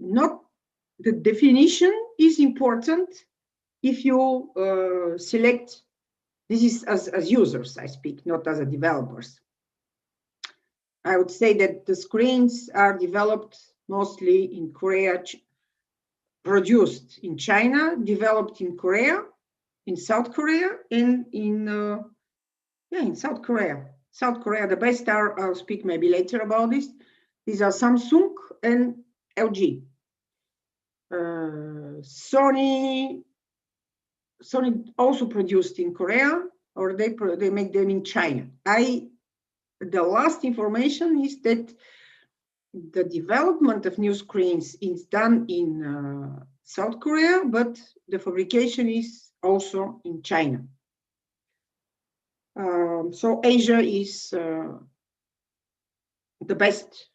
not the definition is important if you select. This is as users, I speak, not as a developers. I would say that the screens are developed mostly in Korea, produced in China, developed in Korea, in South Korea, and in South Korea. South Korea, the best are, I'll speak maybe later about this. These are Samsung and LG. Sony also produced in Korea, or they make them in China. The last information is that the development of new screens is done in South Korea, but the fabrication is also in China. So Asia is the best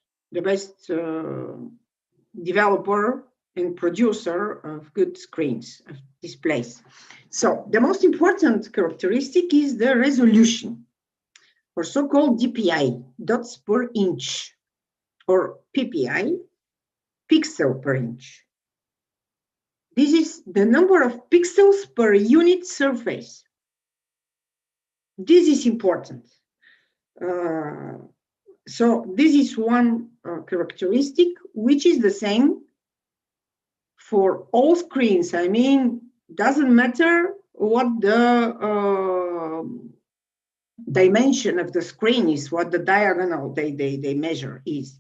developer and producer of good screens, of displays. So the most important characteristic is the resolution, or so-called DPI, dots per inch, or PPI, pixel per inch. This is the number of pixels per unit surface. This is important. So this is one characteristic, which is the same for all screens. I mean, doesn't matter what the dimension of the screen is, what the diagonal they measure is.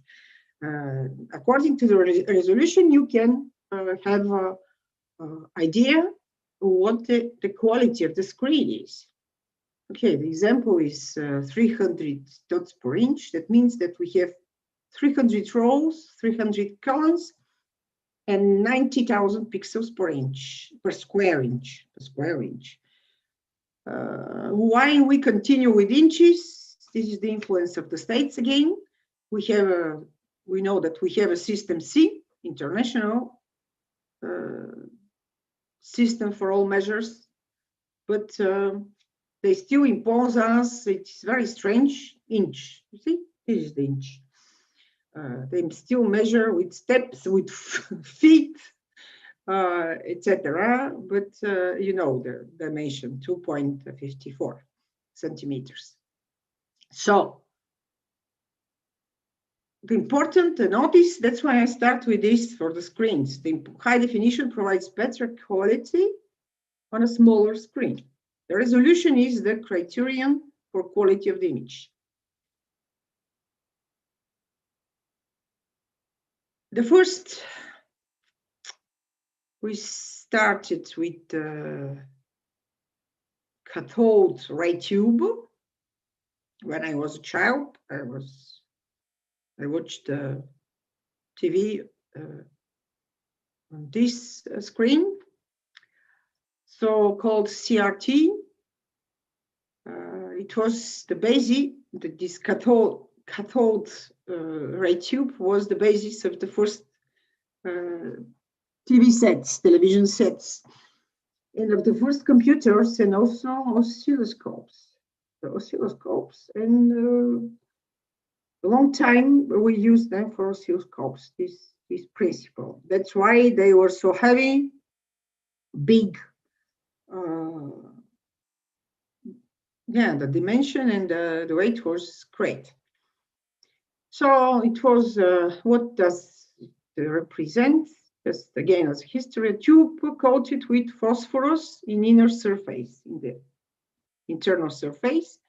According to the resolution, you can have an idea what the quality of the screen is. Okay, the example is 300 dots per inch. That means that we have 300 rows, 300 columns, and 90,000 pixels per square inch. Why we continue with inches? This is the influence of the states again. We know that we have a system C, international system for all measures, but they still impose us, it's very strange, inch. You see, this is the inch. They still measure with steps, with feet, etc. But you know the dimension, 2.54 centimeters. So the important notice, that's why I start with this for the screens. The high definition provides better quality on a smaller screen. The resolution is the criterion for quality of the image. The first, we started with the cathode ray tube. When I was a child, I watched TV on this screen, so-called CRT. It was the basis, this cathode ray tube was the basis of the first television sets, and of the first computers, and also oscilloscopes. The oscilloscopes, and a long time we used them for oscilloscopes, this principle. That's why they were so heavy, big. The dimension and the weight was great. So it was, what does it represent? Just again, as history, a tube coated with phosphorus in inner surface, in the internal surface.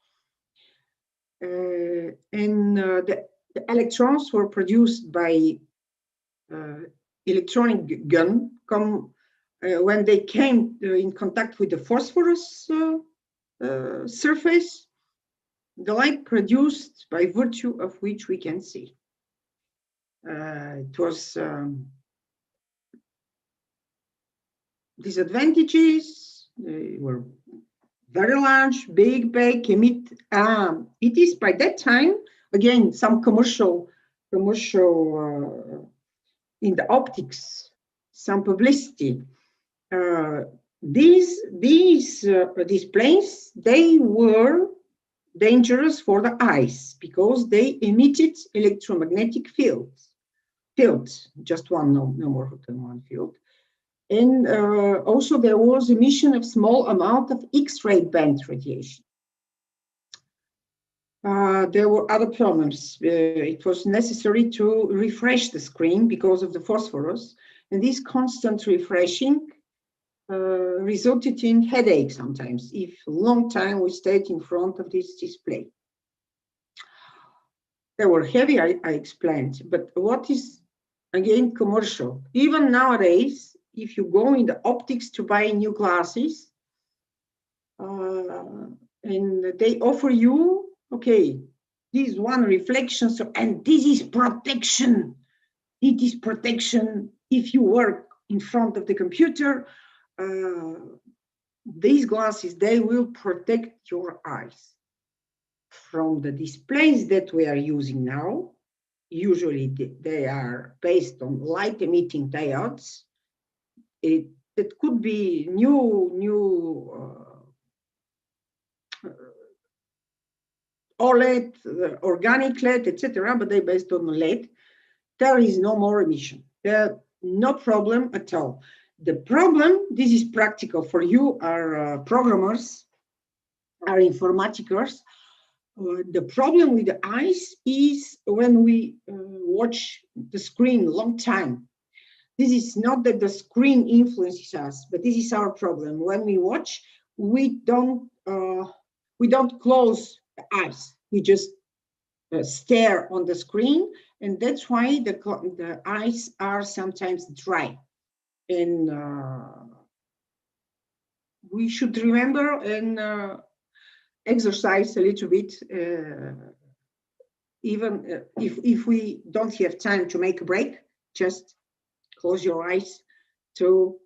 And the electrons were produced by electronic gun. When they came in contact with the phosphorus surface, the light produced by virtue of which we can see. It was disadvantages. They were very large, big, emit. It is by that time, again, some commercial in the optics, some publicity. These displays, they were dangerous for the eyes because they emitted electromagnetic fields. fields, just one, no more than one field. And also there was emission of small amount of X-ray band radiation. There were other problems. It was necessary to refresh the screen because of the phosphorus, and this constant refreshing resulted in headache sometimes if a long time we stayed in front of this display. They were heavy, I explained, but what is, again, commercial? Even nowadays, if you go in the optics to buy new glasses, and they offer you, okay, this one reflection, so, and this is protection. It is protection if you work in front of the computer. These glasses, they will protect your eyes from the displays that we are using now. Usually they are based on light emitting diodes. It could be new OLED, organic LED, etc., but they're based on LED. There is no more emission. There no problem at all. The problem, this is practical for you, are programmers, are informatikers. The problem with the eyes is when we watch the screen long time. This is not that the screen influences us, but this is our problem. When we watch, we don't close the eyes. We just stare on the screen, and that's why the eyes are sometimes dry. And we should remember and exercise a little bit, even if we don't have time to make a break, just close your eyes to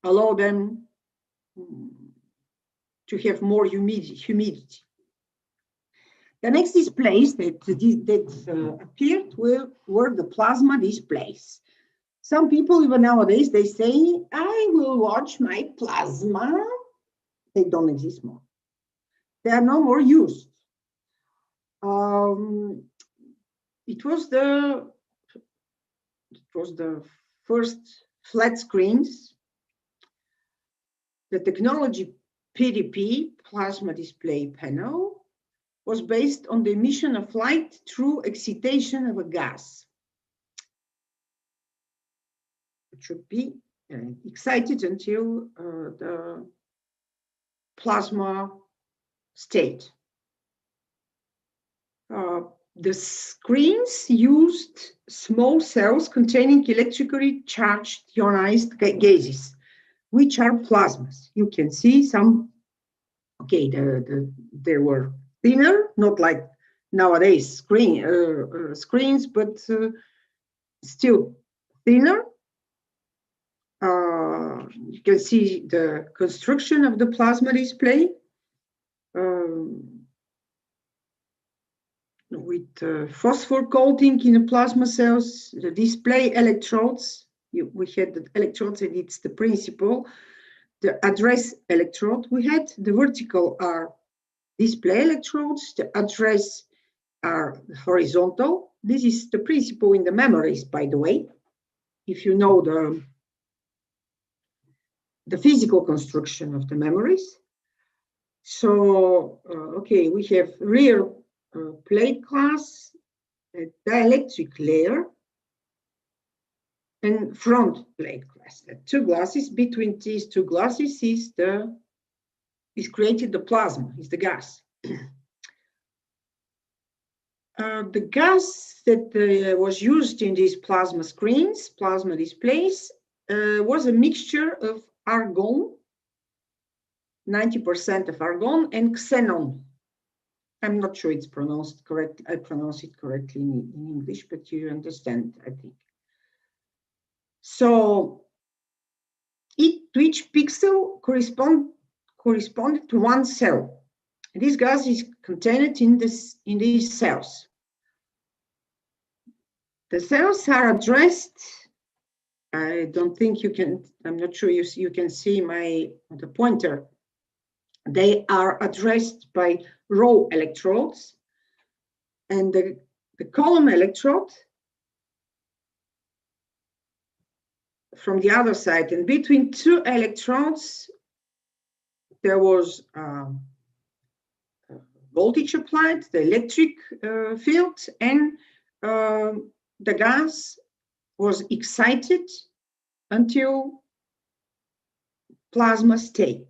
allow them to have more humidity. The next displays that appeared were the plasma displays. Some people, even nowadays, they say, I will watch my plasma. They don't exist more. They are no more used. It was the first flat screens. The technology PDP, plasma display panel, was based on the emission of light through excitation of a gas. It should be excited until the plasma state. The screens used small cells containing electrically charged ionized gases, which are plasmas. You can see some, okay, they were thinner, not like nowadays screens, but still thinner. You can see the construction of the plasma display with phosphor coating in the plasma cells, the display electrodes. We had the electrodes, and it's the principle. The address electrode we had, the vertical are display electrodes, the address are horizontal. This is the principle in the memories, by the way. If you know the physical construction of the memories. So, okay, we have rear plate glass, a dielectric layer, and front plate glass. The two glasses, between these two glasses is created the plasma, is the gas. The gas that was used in these plasma screens, plasma displays, was a mixture of argon, 90% of argon, and xenon. I'm not sure it's pronounced correct. I pronounce it correctly in English, but you understand, I think. So each pixel corresponded to one cell. This gas is contained in these cells. The cells are addressed. I don't think you can, I'm not sure you can see the pointer. They are addressed by row electrodes, and the column electrode from the other side, and between two electrodes, there was voltage applied, the electric field, and the gas was excited until plasma state.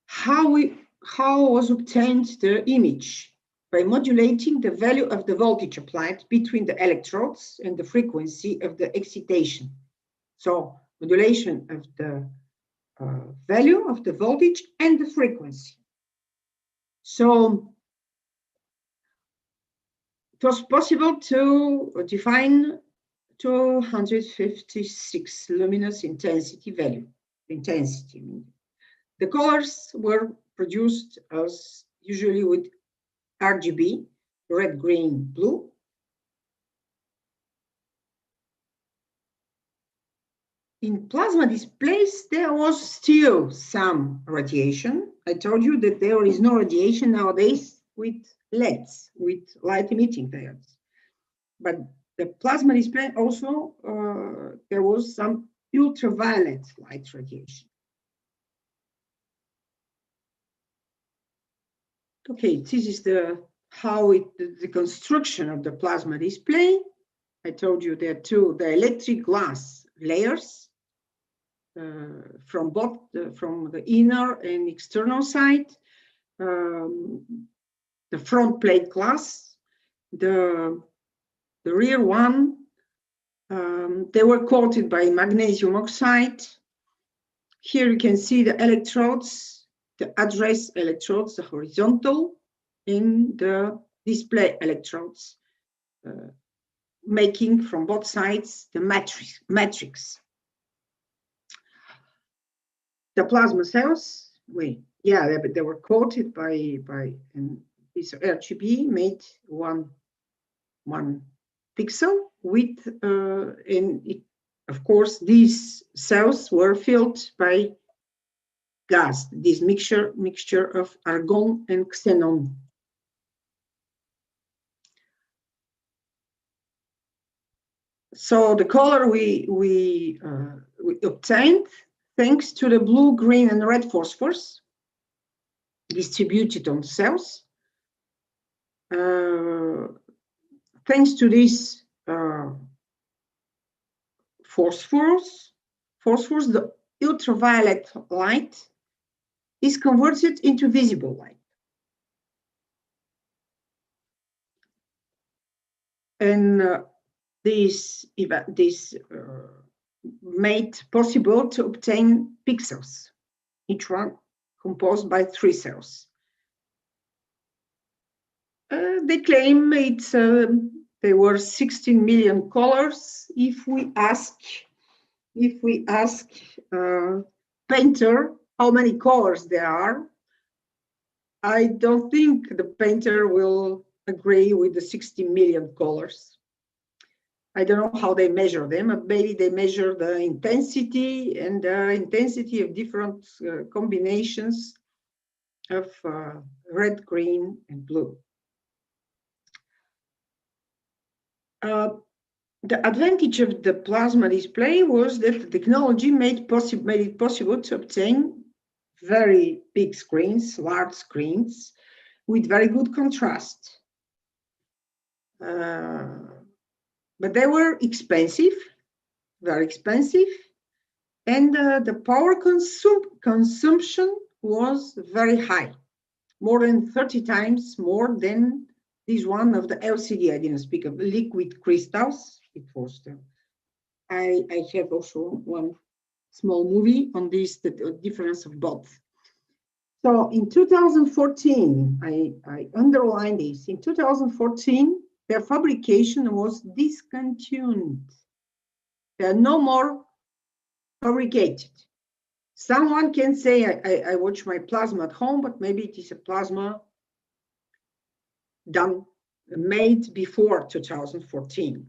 How was obtained the image? By modulating the value of the voltage applied between the electrodes and the frequency of the excitation. So modulation of the value of the voltage and the frequency. So it was possible to define 256 luminous intensity value. The colors were produced as usually with RGB, red, green, blue. In plasma displays, there was still some radiation. I told you that there is no radiation nowadays with LEDs, with light emitting diodes. But the plasma display also, there was some ultraviolet light radiation. Okay, this is the construction of the plasma display. I told you there are the electric glass layers from both from the inner and external side, the front plate glass, the rear one. They were coated by magnesium oxide. Here you can see the electrodes, the address electrodes, the horizontal, in the display electrodes, making from both sides the matrix. The plasma cells, they were coated by this RGB, made one pixel with, of course, these cells were filled by gas, this mixture of argon and xenon. So the color we obtained thanks to the blue, green, and red phosphors distributed on cells. Thanks to this phosphorus, the ultraviolet light is converted into visible light. And this made possible to obtain pixels, each one composed by 3 cells. They claim there were 16 million colors. If we ask painter how many colors there are, I don't think the painter will agree with the 60 million colors. I don't know how they measure them, but maybe they measure the intensity and the intensity of different combinations of red, green, and blue. The advantage of the plasma display was that the technology made it possible to obtain very big screens, large screens, with very good contrast. But they were expensive, very expensive, and the power consumption was very high, more than 30 times more than this one of the LCD. I didn't speak of liquid crystals. It was I have also one small movie on this, the difference of both. So in 2014, I underline this, in 2014, their fabrication was discontinued. They are no more fabricated. Someone can say, I watch my plasma at home, but maybe it is a plasma made before 2014.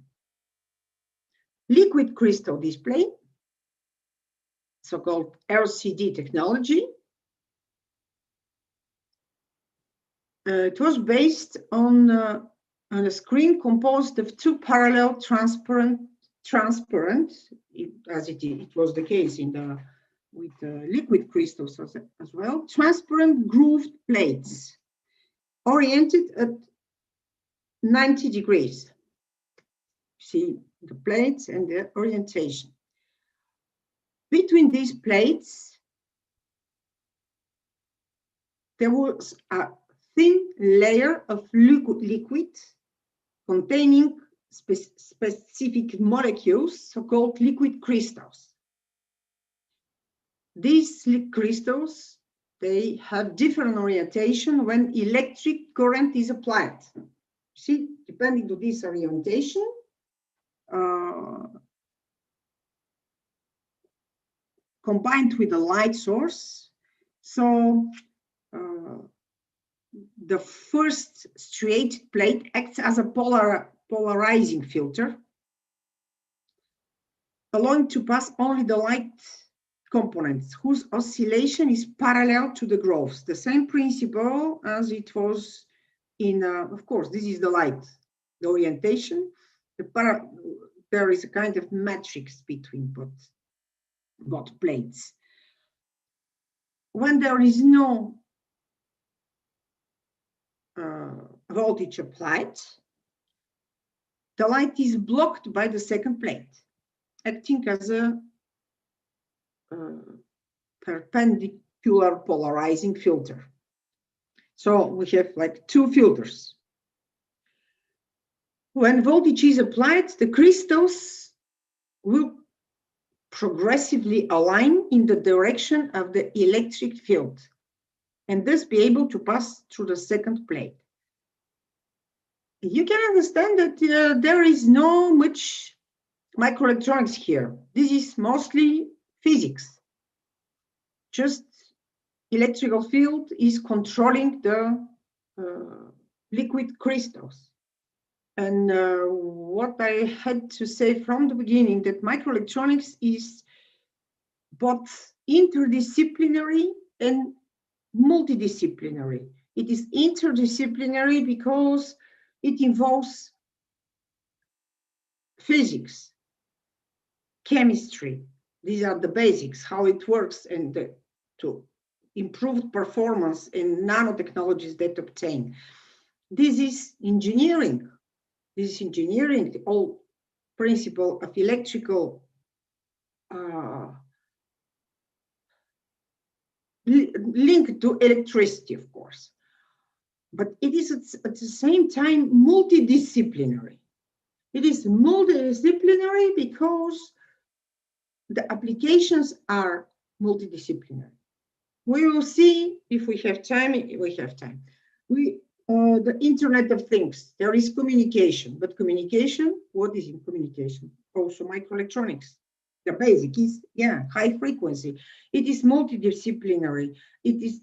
Liquid crystal display, so-called LCD technology. It was based on a screen composed of 2 parallel transparent transparent, as it was the case with liquid crystals as well, transparent grooved plates oriented at 90 degrees. See the plates and the orientation. Between these plates, there was a thin layer of liquid containing specific molecules, so-called liquid crystals. These crystals, they have different orientation when electric current is applied. See, depending on this orientation, combined with a light source. So the first straight plate acts as a polarizing filter, allowing to pass only the light components whose oscillation is parallel to the growth. The same principle as it was in, of course, this is the light, the orientation. There is a kind of matrix between both plates. When there is no voltage applied, the light is blocked by the second plate, acting as a perpendicular polarizing filter. So we have like two filters. When voltage is applied, the crystals will progressively align in the direction of the electric field and thus be able to pass through the second plate. You can understand that there is no much microelectronics here. This is mostly physics. Just electrical field is controlling the liquid crystals. And what I had to say from the beginning, that microelectronics is both interdisciplinary and multidisciplinary. It is interdisciplinary because it involves physics, chemistry. These are the basics, how it works, and to improve performance in nanotechnologies that obtain. This is engineering. This is engineering, the whole principle of electrical linked to electricity, of course. But it is at the same time multidisciplinary. It is multidisciplinary because the applications are multidisciplinary. We will see if we have time. The Internet of Things, there is communication, but communication, what is in communication? Also microelectronics. The basic is, high frequency. It is multidisciplinary. It is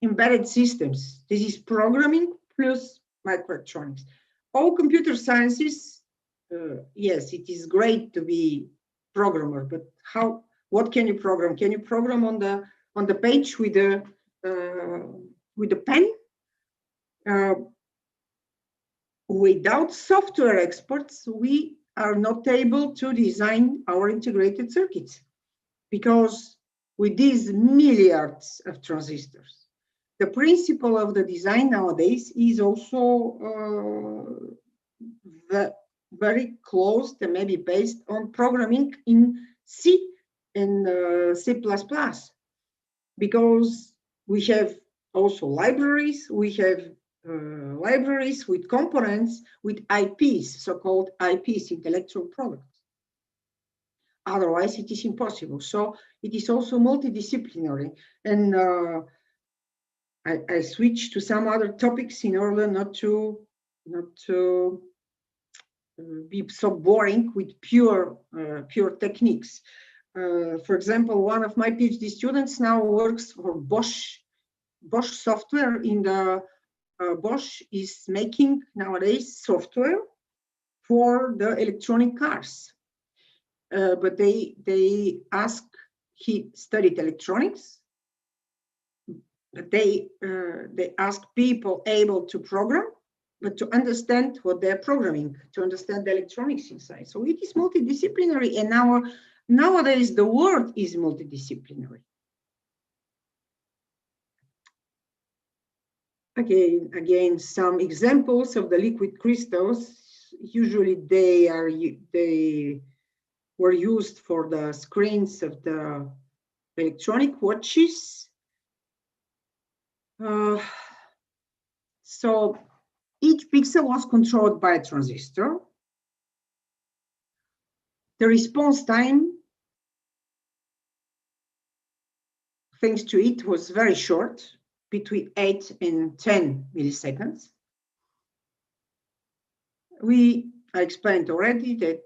embedded systems. This is programming plus microelectronics. All computer sciences, yes, it is great to be programmer, but what can you program? Can you program on the page with the pen? Without software experts, we are not able to design our integrated circuits, because with these milliards of transistors, the principle of the design nowadays is also very close to maybe based on programming in C and C++, because we have also libraries, we have libraries with components with IPs, so-called IPs, intellectual products. Otherwise, it is impossible. So it is also multidisciplinary. And I switch to some other topics in order not to be so boring with pure techniques. For example, one of my PhD students now works for Bosch software. In the Bosch is making nowadays software for the electronic cars. But he studied electronics. But they ask people able to program, but to understand what they're programming, to understand the electronics inside. So it is multidisciplinary, and nowadays the world is multidisciplinary. Again, some examples of the liquid crystals. Usually they were used for the screens of the electronic watches. So each pixel was controlled by a transistor. The response time, thanks to it, was very short, between 8 and 10 milliseconds. I explained already that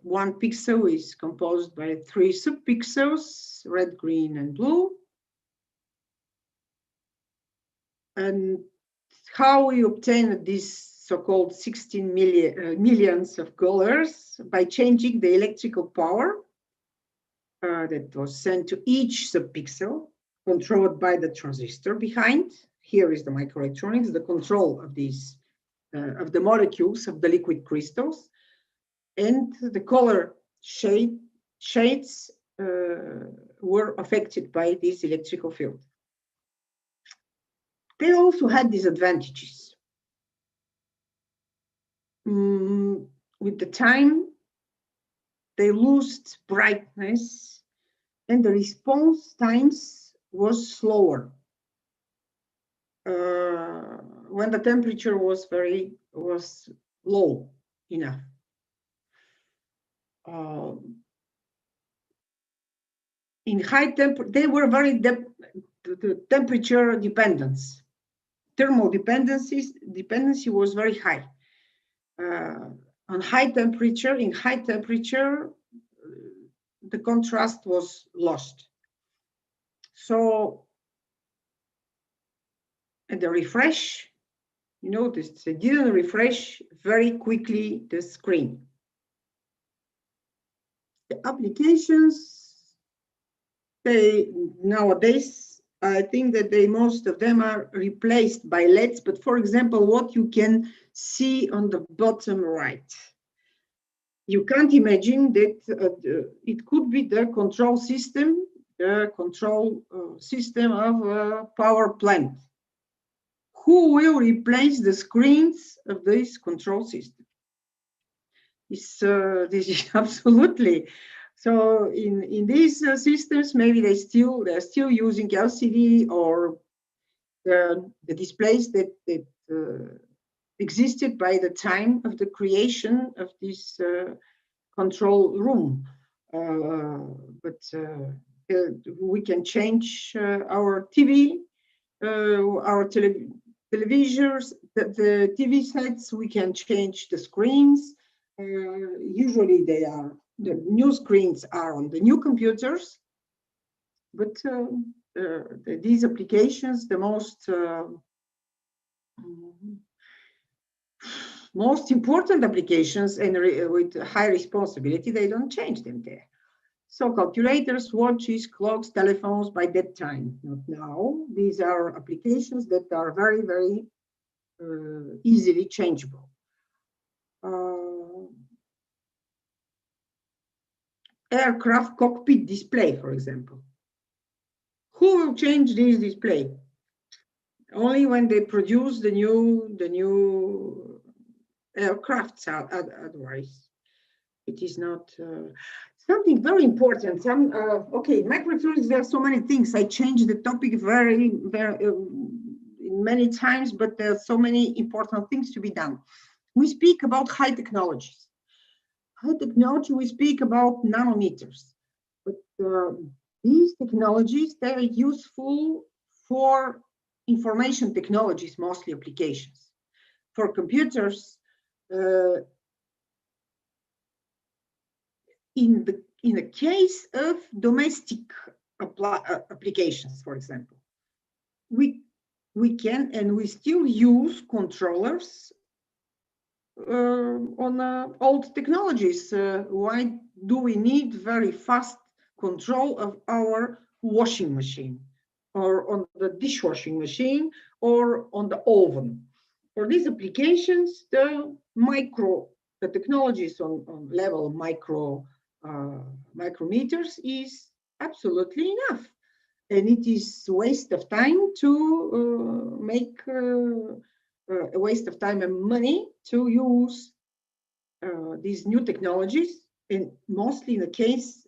one pixel is composed by 3 subpixels, red, green, and blue. And how we obtain these so-called 16 millions of colors? By changing the electrical power that was sent to each subpixel, controlled by the transistor behind. Here is the microelectronics, the control of these of the molecules of the liquid crystals, and the color shades were affected by this electrical field. They also had disadvantages. With the time, they lost brightness, and the response times was slower. When the temperature was low enough. In high temperature, they were very temperature dependence. Thermal dependency was very high. In high temperature, the contrast was lost. So, at the refresh, you notice they didn't refresh very quickly the screen. The applications, nowadays, I think that most of them are replaced by LEDs, but for example, what you can see on the bottom right, you can't imagine that it could be the control system of a power plant. Who will replace the screens of this control system? This is absolutely. So in these systems, maybe they're still using LCD or the displays that existed by the time of the creation of this control room. But we can change our TV, our televisions, the TV sets. We can change the screens. Usually the new screens are on the new computers, but these applications, the most important applications and with high responsibility, they don't change them there. So calculators, watches, clocks, telephones, by that time, not now. These are applications that are very, very easily changeable. Aircraft cockpit display, for example. Who will change this display? Only when they produce the new aircrafts. Otherwise, it is not something very important. Okay, microelectronics. There are so many things. I changed the topic very many times, but there are so many important things to be done. We speak about high technologies. High technology, we speak about nanometers, but these technologies, they are useful for information technologies, mostly applications. For computers, in the case of domestic applications, for example, we can and we still use controllers on old technologies. Why do we need very fast control of our washing machine or on the dishwashing machine or on the oven? For these applications, the technologies on level micrometers is absolutely enough. And it is a waste of time to make a waste of time and money to use these new technologies. And mostly in the case,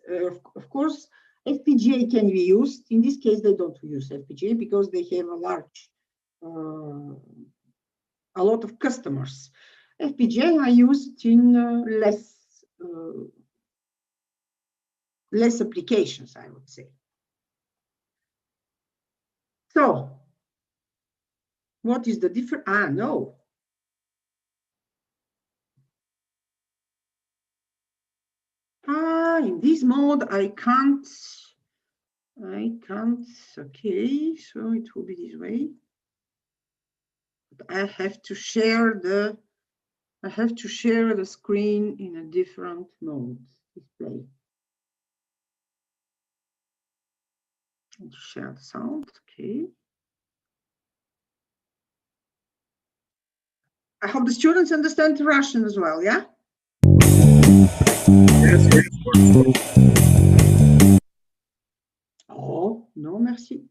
of course, FPGA can be used. In this case, they don't use FPGA because they have a lot of customers. FPGA are used in less applications, I would say. So, what is the difference? No. In this mode, I can't, okay, so it will be this way. But I have to share the screen in a different mode, display. And share the sound, okay. I hope the students understand Russian as well, yeah? Yes, of course. Oh, no, merci.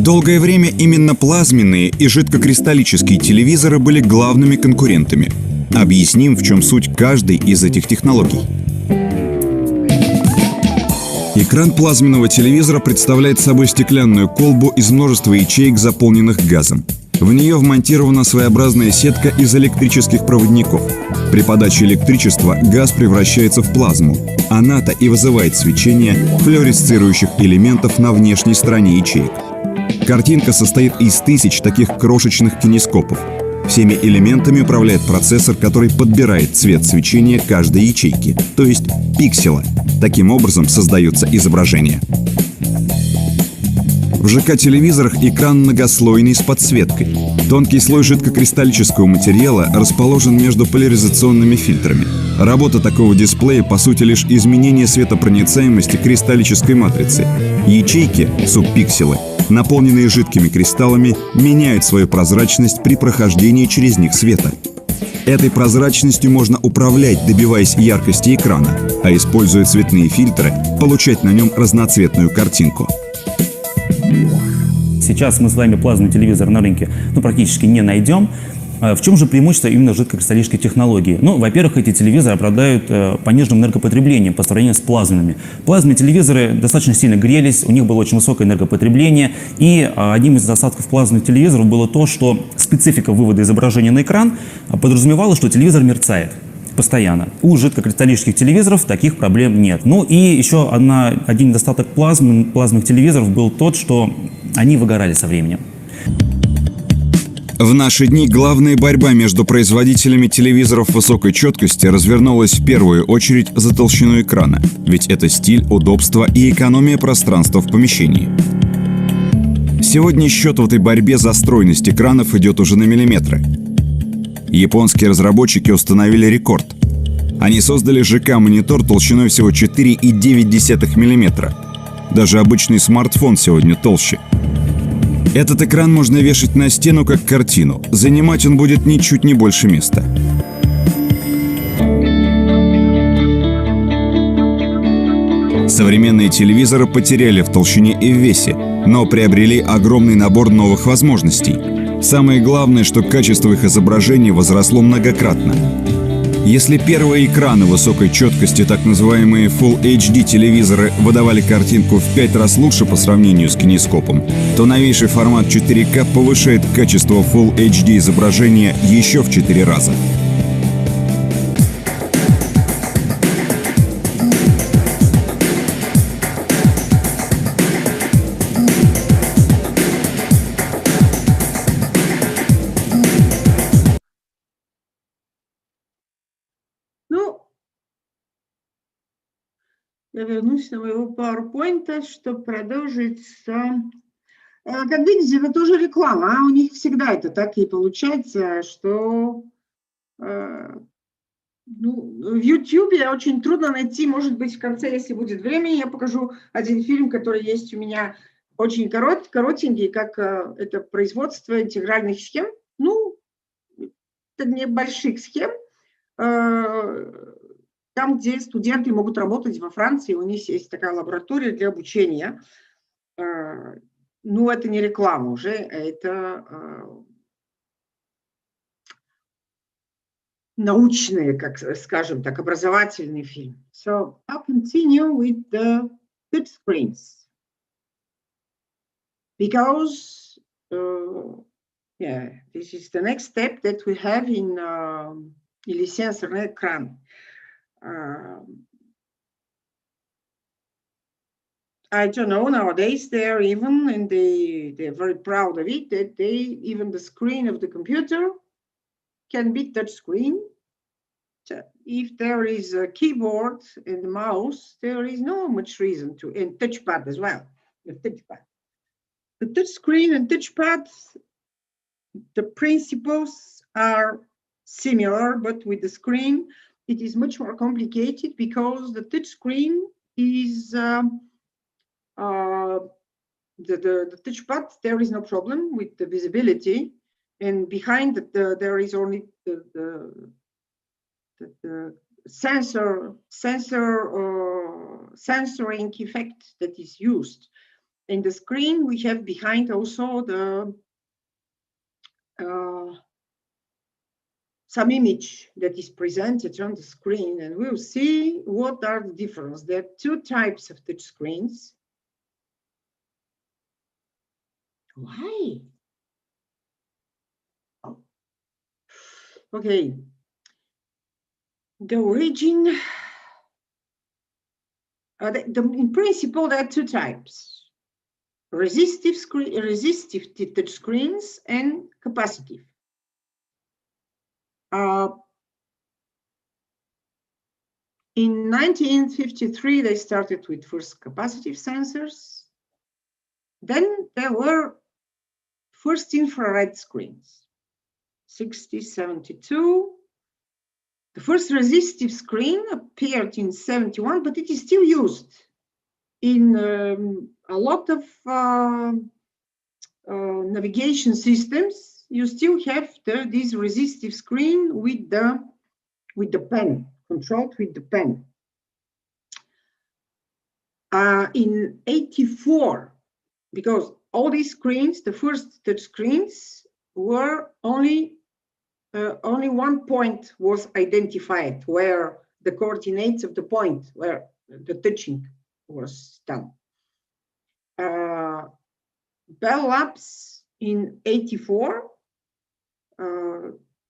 Долгое время именно плазменные и жидкокристаллические телевизоры были главными конкурентами. Объясним, в чем суть каждой из этих технологий. Экран плазменного телевизора представляет собой стеклянную колбу из множества ячеек, заполненных газом. В нее вмонтирована своеобразная сетка из электрических проводников. При подаче электричества газ превращается в плазму. Она-то и вызывает свечение флуоресцирующих элементов на внешней стороне ячеек. Картинка состоит из тысяч таких крошечных кинескопов. Всеми элементами управляет процессор, который подбирает цвет свечения каждой ячейки, то есть пикселя. Таким образом создаются изображения. В ЖК-телевизорах экран многослойный с подсветкой. Тонкий слой жидкокристаллического материала расположен между поляризационными фильтрами. Работа такого дисплея, по сути, лишь изменение светопроницаемости кристаллической матрицы. Ячейки, субпикселы, наполненные жидкими кристаллами, меняют свою прозрачность при прохождении через них света. Этой прозрачностью можно управлять, добиваясь яркости экрана, а используя цветные фильтры, получать на нем разноцветную картинку. Сейчас мы с вами плазменный телевизор на рынке практически не найдем. В чем же преимущество именно жидкокристаллической технологии? Во-первых, эти телевизоры обладают пониженным энергопотреблением по сравнению с плазменными. Плазменные телевизоры достаточно сильно грелись, у них было очень высокое энергопотребление. И одним из недостатков плазменных телевизоров было то, что специфика вывода изображения на экран подразумевала, что телевизор мерцает постоянно. У жидкокристаллических телевизоров таких проблем нет. И еще один недостаток плазменных телевизоров был тот, что они выгорали со временем. В наши дни главная борьба между производителями телевизоров высокой четкости развернулась в первую очередь за толщину экрана, ведь это стиль, удобство и экономия пространства в помещении. Сегодня счет в этой борьбе за стройность экранов идет уже на миллиметры. Японские разработчики установили рекорд. Они создали ЖК-монитор толщиной всего 4,9 мм. Даже обычный смартфон сегодня толще. Этот экран можно вешать на стену как картину. Занимать он будет ничуть не больше места. Современные телевизоры потеряли в толщине и в весе, но приобрели огромный набор новых возможностей. Самое главное, что качество их изображений возросло многократно. Если первые экраны высокой четкости, так называемые Full HD телевизоры, выдавали картинку в 5 раз лучше по сравнению с кинескопом, то новейший формат 4К повышает качество Full HD изображения еще в 4 раза. Я вернусь на моего PowerPoint, чтобы продолжить. Как видите, это тоже реклама. У них всегда это так и получается, что Ну, в YouTube очень трудно найти, может быть, в конце, если будет время, я покажу один фильм, который есть у меня очень коротенький, как это производство интегральных схем. Ну, это небольших схем, там, где студенты могут работать во Франции, у них есть такая лаборатория для обучения. Ну, это не реклама уже, это научный, как скажем так, образовательный фильм. So I'll continue with the touch screens because yeah, this is the next step that we have in lycée Internet écran. I don't know, nowadays they're even, and they're very proud of it, that even the screen of the computer can be touch screen. So if there is a keyboard and a mouse, there is no much reason to, and touchpad as well, the touchpad. The touch screen and touchpad, the principles are similar, but with the screen, it is much more complicated because the touch screen is the touchpad, there is no problem with the visibility, and behind there is only the sensoring effect that is used. In the screen, we have behind also the some image that is presented on the screen, and we'll see what are the differences. There are two types of touch screens. Why? Oh. Okay. The origin, in principle, there are two types: resistive touch screens and capacitive. In 1953, they started with first capacitive sensors. Then there were first infrared screens, 72. The first resistive screen appeared in 71, but it is still used in a lot of navigation systems. You still have this resistive screen with the pen, controlled with the pen. In 84, because all these screens, the first touch screens, were only one point was identified where the coordinates of the point where the touching was done. Bell Labs in 84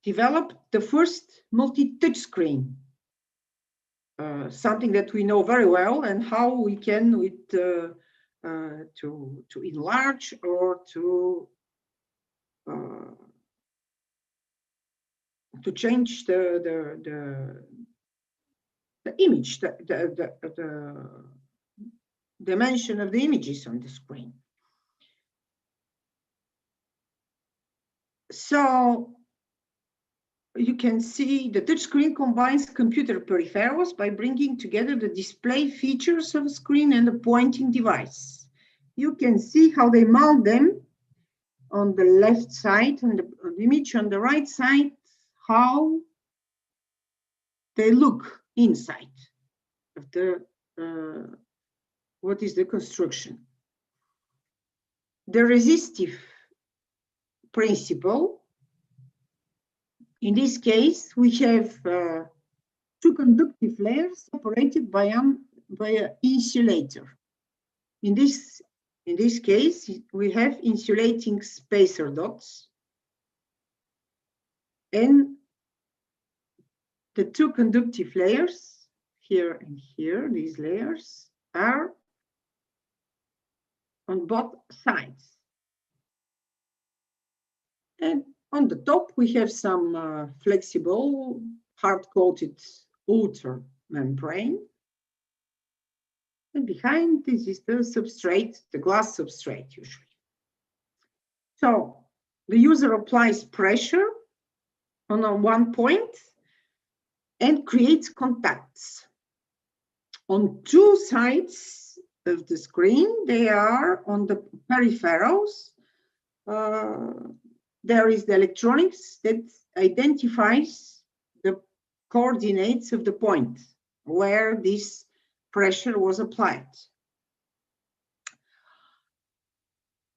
developed the first multi-touch screen, something that we know very well, and how we can to enlarge or to change the image, the dimension of the images on the screen. So you can see the touchscreen combines computer peripherals by bringing together the display features of a screen and a pointing device. You can see how they mount them on the left side, on the image, on the right side, how they look inside of the, what is the construction. The resistive principle, in this case, we have two conductive layers separated by an insulator. In this case, we have insulating spacer dots, and the two conductive layers, here and here, these layers, are on both sides. And on the top, we have some flexible, hard-coated outer membrane. And behind this is the substrate, the glass substrate usually. So the user applies pressure on one point, and creates contacts. On two sides of the screen, they are on the peripherals. There is the electronics that identifies the coordinates of the point where this pressure was applied.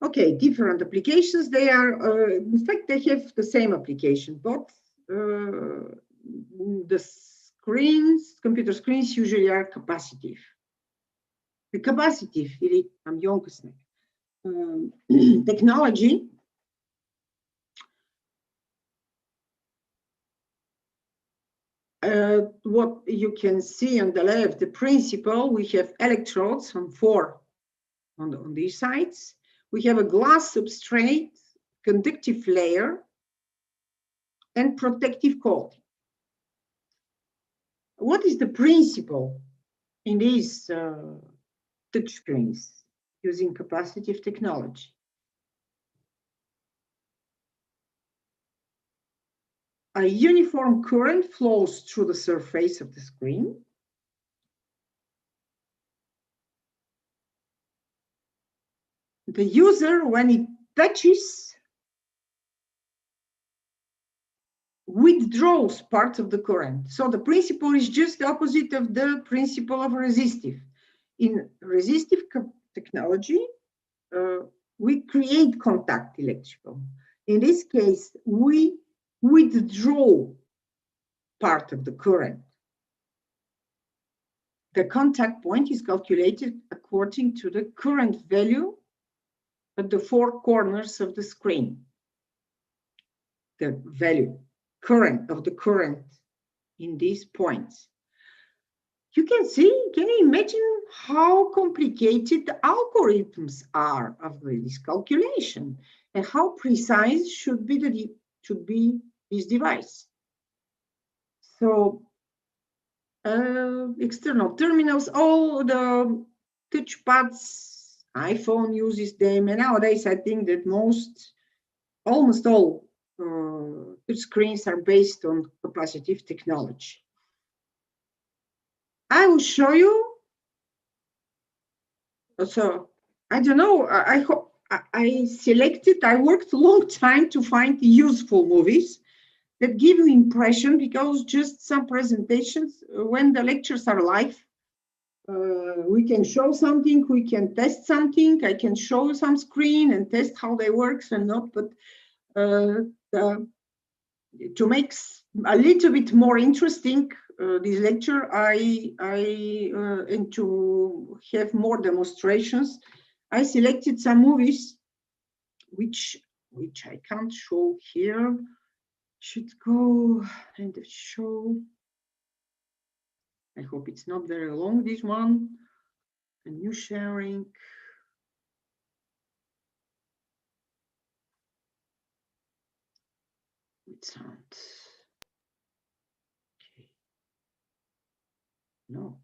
Okay, different applications. They are, in fact, they have the same application, but the screens, computer screens usually are capacitive. The capacitive technology what you can see on the left, the principle, we have electrodes on these sides. We have a glass substrate, conductive layer, and protective coating. What is the principle in these touchscreens using capacitive technology? A uniform current flows through the surface of the screen. The user, when it touches, withdraws part of the current. So the principle is just the opposite of the principle of resistive. In resistive technology, we create contact electrical. In this case, we withdraw part of the current. The contact point is calculated according to the current value at the four corners of the screen. The value of the current in these points. You can you imagine how complicated the algorithms are of this calculation and how precise should be this device. So external terminals, all the touchpads, iPhone uses them, and nowadays I think that almost all touch screens are based on capacitive technology. I will show you. So I don't know. I worked a long time to find useful movies that give you impression, because just some presentations, when the lectures are live, we can show something, we can test something, I can show you some screen and test how they work and not, but to make a little bit more interesting this lecture, and to have more demonstrations, I selected some movies which I can't show here. Should go and show. I hope it's not very long, this one. A new sharing. With sound. Okay. No.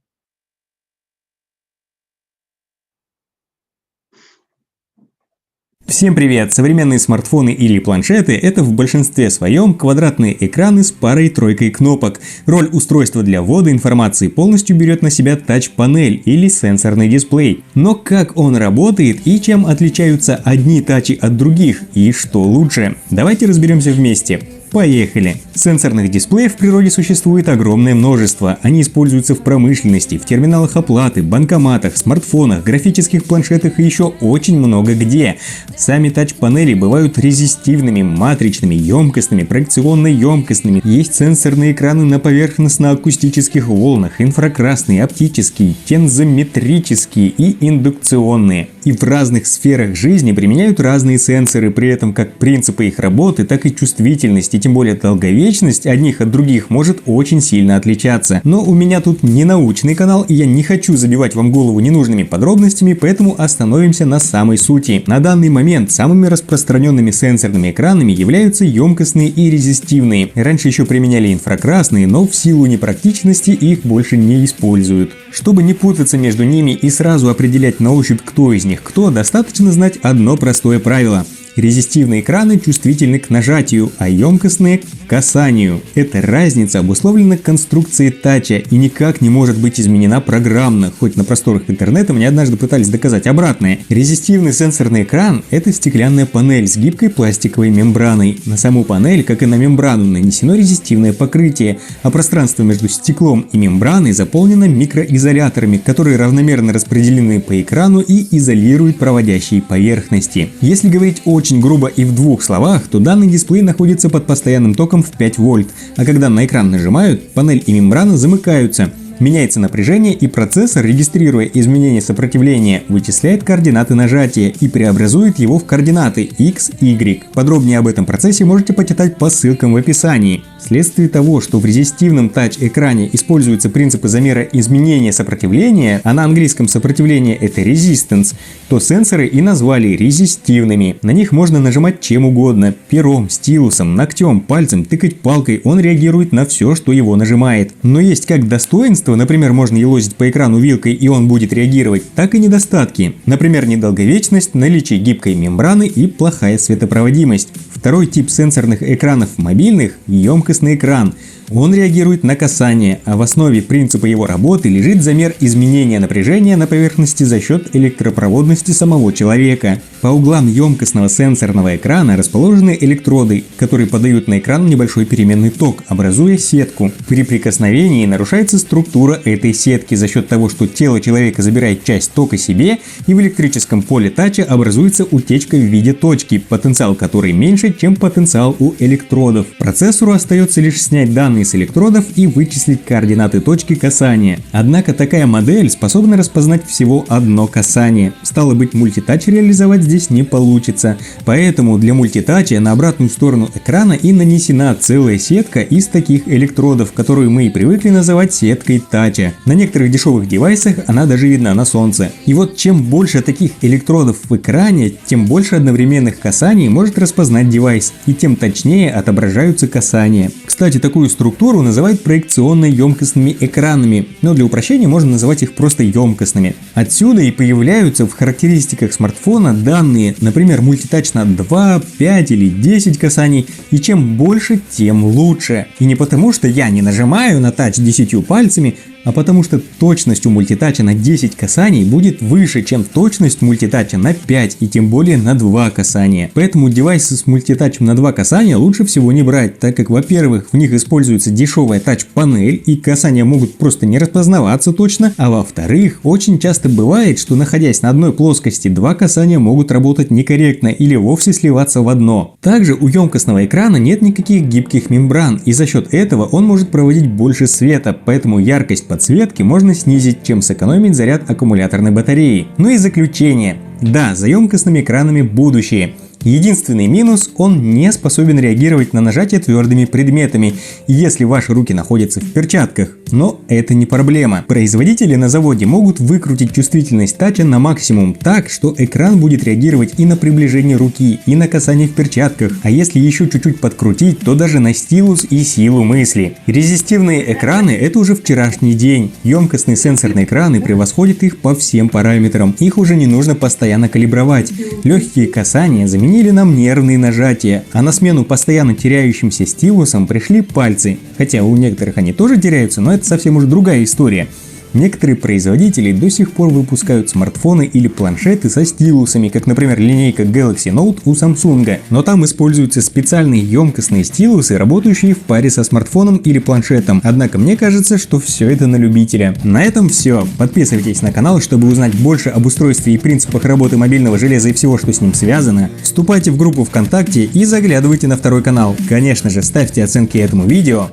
Всем привет! Современные смартфоны или планшеты – это в большинстве своем квадратные экраны с парой-тройкой кнопок. Роль устройства для ввода информации полностью берет на себя тач-панель или сенсорный дисплей. Но как он работает и чем отличаются одни тачи от других и что лучше? Давайте разберемся вместе. Поехали! Сенсорных дисплеев в природе существует огромное множество. Они используются в промышленности, в терминалах оплаты, банкоматах, смартфонах, графических планшетах и еще очень много где. Сами тач-панели бывают резистивными, матричными, емкостными, проекционно-емкостными. Есть сенсорные экраны на поверхностно-акустических волнах, инфракрасные, оптические, тензометрические и индукционные. И в разных сферах жизни применяют разные сенсоры, при этом как принципы их работы, так и чувствительность, и тем более долговечность одних от других может очень сильно отличаться. Но у меня тут не научный канал, и я не хочу забивать вам голову ненужными подробностями, поэтому остановимся на самой сути. На данный момент самыми распространенными сенсорными экранами являются емкостные и резистивные. Раньше еще применяли инфракрасные, но в силу непрактичности их больше не используют. Чтобы не путаться между ними и сразу определять на ощупь, кто из них кто, достаточно знать одно простое правило. Резистивные экраны чувствительны к нажатию, а емкостные касанию. Эта разница обусловлена конструкцией тача и никак не может быть изменена программно, хоть на просторах интернета мне однажды пытались доказать обратное. Резистивный сенсорный экран – это стеклянная панель с гибкой пластиковой мембраной. На саму панель, как и на мембрану, нанесено резистивное покрытие, а пространство между стеклом и мембраной заполнено микроизоляторами, которые равномерно распределены по экрану и изолируют проводящие поверхности. Если говорить очень грубо и в двух словах, то данный дисплей находится под постоянным током в 5 вольт, а когда на экран нажимают, панель и мембрана замыкаются. Меняется напряжение, и процессор, регистрируя изменение сопротивления, вычисляет координаты нажатия и преобразует его в координаты x, y. Подробнее об этом процессе можете почитать по ссылкам в описании. Вследствие того, что в резистивном тач-экране используются принципы замера изменения сопротивления, а на английском сопротивление это resistance, то сенсоры и назвали резистивными. На них можно нажимать чем угодно – пером, стилусом, ногтем, пальцем, тыкать палкой, он реагирует на все, что его нажимает. Но есть как достоинства, например, можно елозить по экрану вилкой и он будет реагировать, так и недостатки. Например, недолговечность, наличие гибкой мембраны и плохая светопроводимость. Второй тип сенсорных экранов мобильных – емкостный экран. Он реагирует на касание, а в основе принципа его работы лежит замер изменения напряжения на поверхности за счет электропроводности самого человека. По углам емкостного сенсорного экрана расположены электроды, которые подают на экран небольшой переменный ток, образуя сетку. При прикосновении нарушается структура этой сетки за счет того, что тело человека забирает часть тока себе, и в электрическом поле тача образуется утечка в виде точки, потенциал которой меньше, чем потенциал у электродов. Процессору остается лишь снять данные с электродов и вычислить координаты точки касания. Однако такая модель способна распознать всего одно касание. Стало быть, мультитач реализовать здесь не получится. Поэтому для мультитача на обратную сторону экрана и нанесена целая сетка из таких электродов, которую мы и привыкли называть сеткой тача. На некоторых дешевых девайсах она даже видна на солнце. И вот чем больше таких электродов в экране, тем больше одновременных касаний может распознать девайс, и тем точнее отображаются касания. Кстати, такую структуру называют проекционно-емкостными экранами, но для упрощения можно называть их просто емкостными. Отсюда и появляются в характеристиках смартфона данные, например, мультитач на 2, 5 или 10 касаний, и чем больше, тем лучше. И не потому, что я не нажимаю на тач 10 пальцами, а потому что точность у мультитача на 10 касаний будет выше, чем точность мультитача на 5 и тем более на 2 касания. Поэтому девайсы с мультитачем на 2 касания лучше всего не брать, так как, во-первых, в них используется дешевая тач-панель и касания могут просто не распознаваться точно, а во-вторых, очень часто бывает, что находясь на одной плоскости, 2 касания могут работать некорректно или вовсе сливаться в одно. Также у емкостного экрана нет никаких гибких мембран, и за счет этого он может проводить больше света, поэтому яркость подсветки можно снизить, чем сэкономить заряд аккумуляторной батареи. Ну и заключение. Да, за емкостными экранами будущее. Единственный минус – он не способен реагировать на нажатие твердыми предметами, если ваши руки находятся в перчатках. Но это не проблема. Производители на заводе могут выкрутить чувствительность тача на максимум так, что экран будет реагировать и на приближение руки, и на касание в перчатках, а если еще чуть-чуть подкрутить, то даже на стилус и силу мысли. Резистивные экраны – это уже вчерашний день. Емкостные сенсорные экраны превосходят их по всем параметрам. Их уже не нужно постоянно калибровать. Легкие касания заменили нам нервные нажатия, а на смену постоянно теряющимся стилусам пришли пальцы. Хотя у некоторых они тоже теряются, но это совсем уже другая история. Некоторые производители до сих пор выпускают смартфоны или планшеты со стилусами, как, например, линейка Galaxy Note у Samsung, но там используются специальные емкостные стилусы, работающие в паре со смартфоном или планшетом. Однако мне кажется, что все это на любителя. На этом все. Подписывайтесь на канал, чтобы узнать больше об устройстве и принципах работы мобильного железа и всего, что с ним связано. Вступайте в группу ВКонтакте и заглядывайте на второй канал. Конечно же, ставьте оценки этому видео.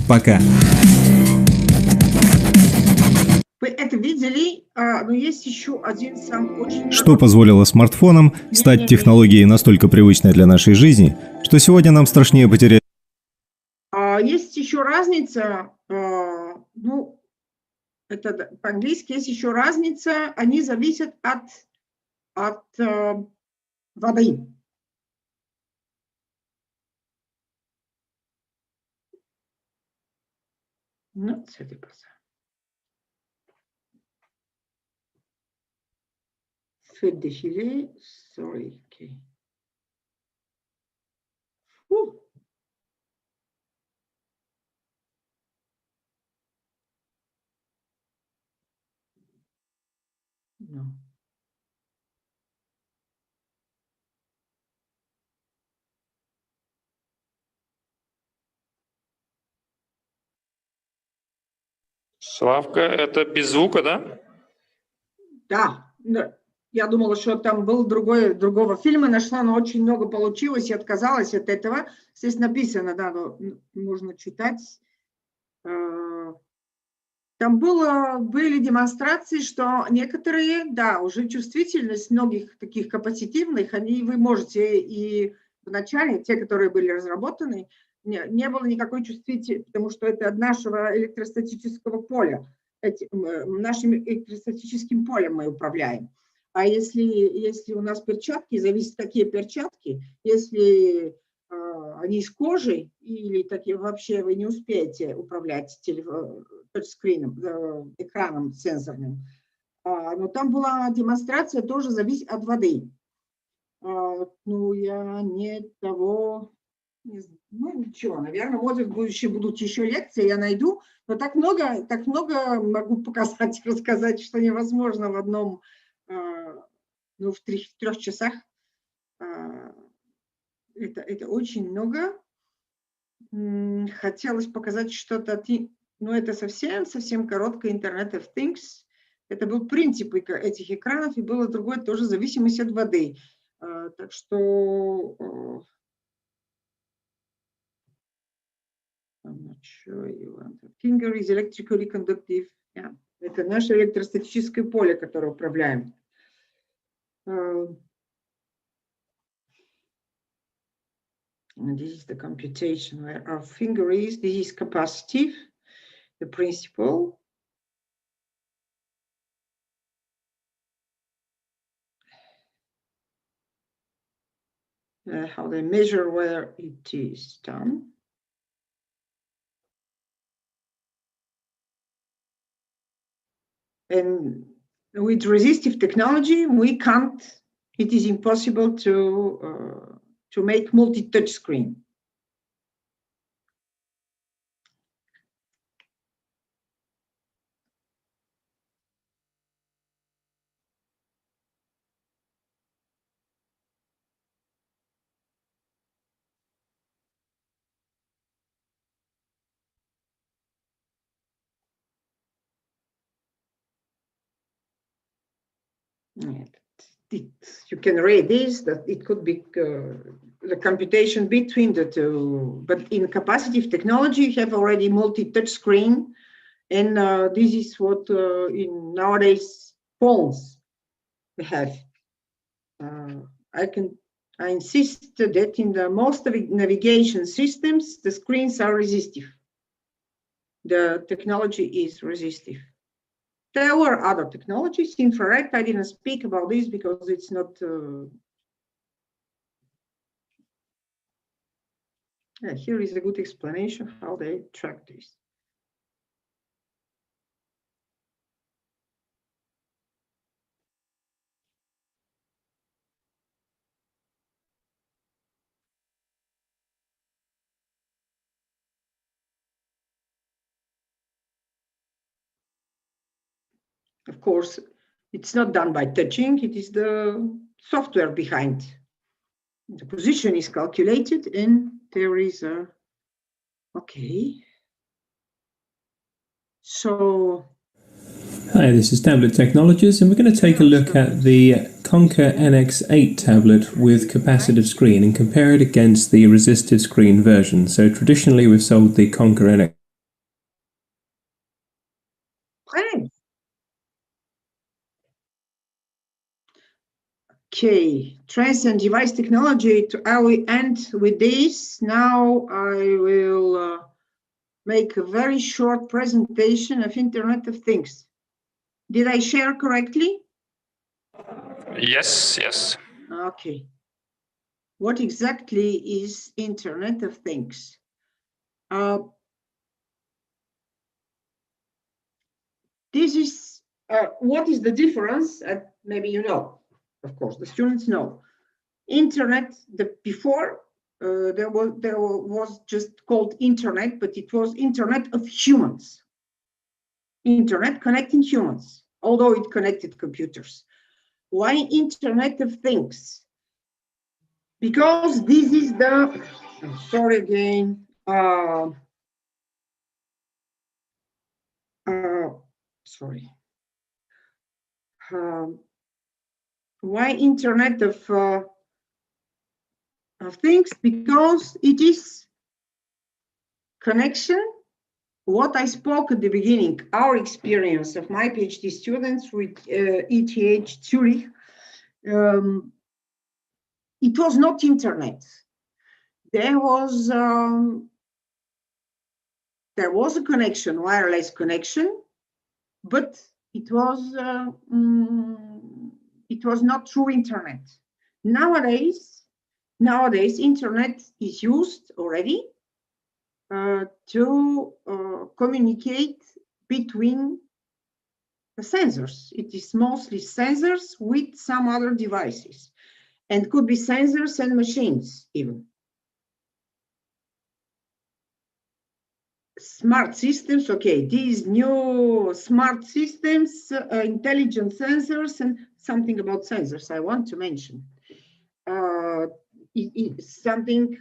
Пока! Вы это видели, но есть еще один сам очень... Что позволило смартфонам стать технологией настолько привычной для нашей жизни, что сегодня нам страшнее потерять. Есть еще разница, ну, это по-английски есть еще разница, они зависят от воды. Ну, c'est pas ça. Faites défiler, sorry, okay. Славка, это без звука, да? Да, я думала, что там был другого фильма, нашла, но очень много получилось и отказалась от этого. Здесь написано, да, можно читать. Там были демонстрации, что некоторые, да, уже чувствительность многих таких капацитивных, вы можете и в начале, те, которые были разработаны, не было никакой чувствительности, потому что это от нашего электростатического поля. Нашим электростатическим полем мы управляем. А если у нас перчатки, зависит, какие перчатки, если они из кожи или такие вообще вы не успеете управлять тачскрином, экраном сенсорным. Но там была демонстрация, тоже зависит от воды. Ну, я не того... Ну, ничего, наверное, может, в будущем будут еще лекции, я найду. Но так много могу показать, рассказать, что невозможно в одном, ну, в трех часах. Это очень много. Хотелось показать что-то, но это совсем короткое Internet of Things. Это был принцип этих экранов, и было другое тоже зависимость от воды. Так что I'm not sure you want to. Finger is electrically conductive. Yeah. Это наше электростатическое поле, которое управляем. This is the computation where our finger is. This is capacitive, the principle. How they measure where it is done. And with resistive technology, it is impossible to make multi-touch screen. You can read this, that it could be the computation between the two, but in capacitive technology, you have already multi-touch screen, and this is what in nowadays phones have. I insist that in the most of navigation systems, the screens are resistive. The technology is resistive. There were other technologies, infrared. I didn't speak about this because it's not. Here is a good explanation how they track this. Of course, it's not done by touching, it is the software behind. The position is calculated and there is a, okay. So. Hi, this is Tablet Technologies, and we're going to take a look at the Conquer NX8 tablet with capacitive screen and compare it against the resistive screen version. So traditionally we've sold the Conquer NX. Okay, trends and device technology. I will end with this. Now I will make a very short presentation of Internet of Things. Did I share correctly? Yes, yes. Okay. What exactly is Internet of Things? This is what is the difference? Maybe you know. Of course, the students know. Internet, before there was just called Internet, but it was Internet of humans. Internet connecting humans, although it connected computers. Why Internet of Things? Because this is the, I'm sorry again, sorry. Why Internet of Things? Because it is connection. What I spoke at the beginning, our experience of my PhD students with ETH Zurich, it was not internet. There was a connection, wireless connection, but it was not through internet. Nowadays, internet is used already to communicate between the sensors. It is mostly sensors with some other devices, and could be sensors and machines even. Smart systems, okay, these new smart systems, intelligent sensors, and something about sensors I want to mention. It's something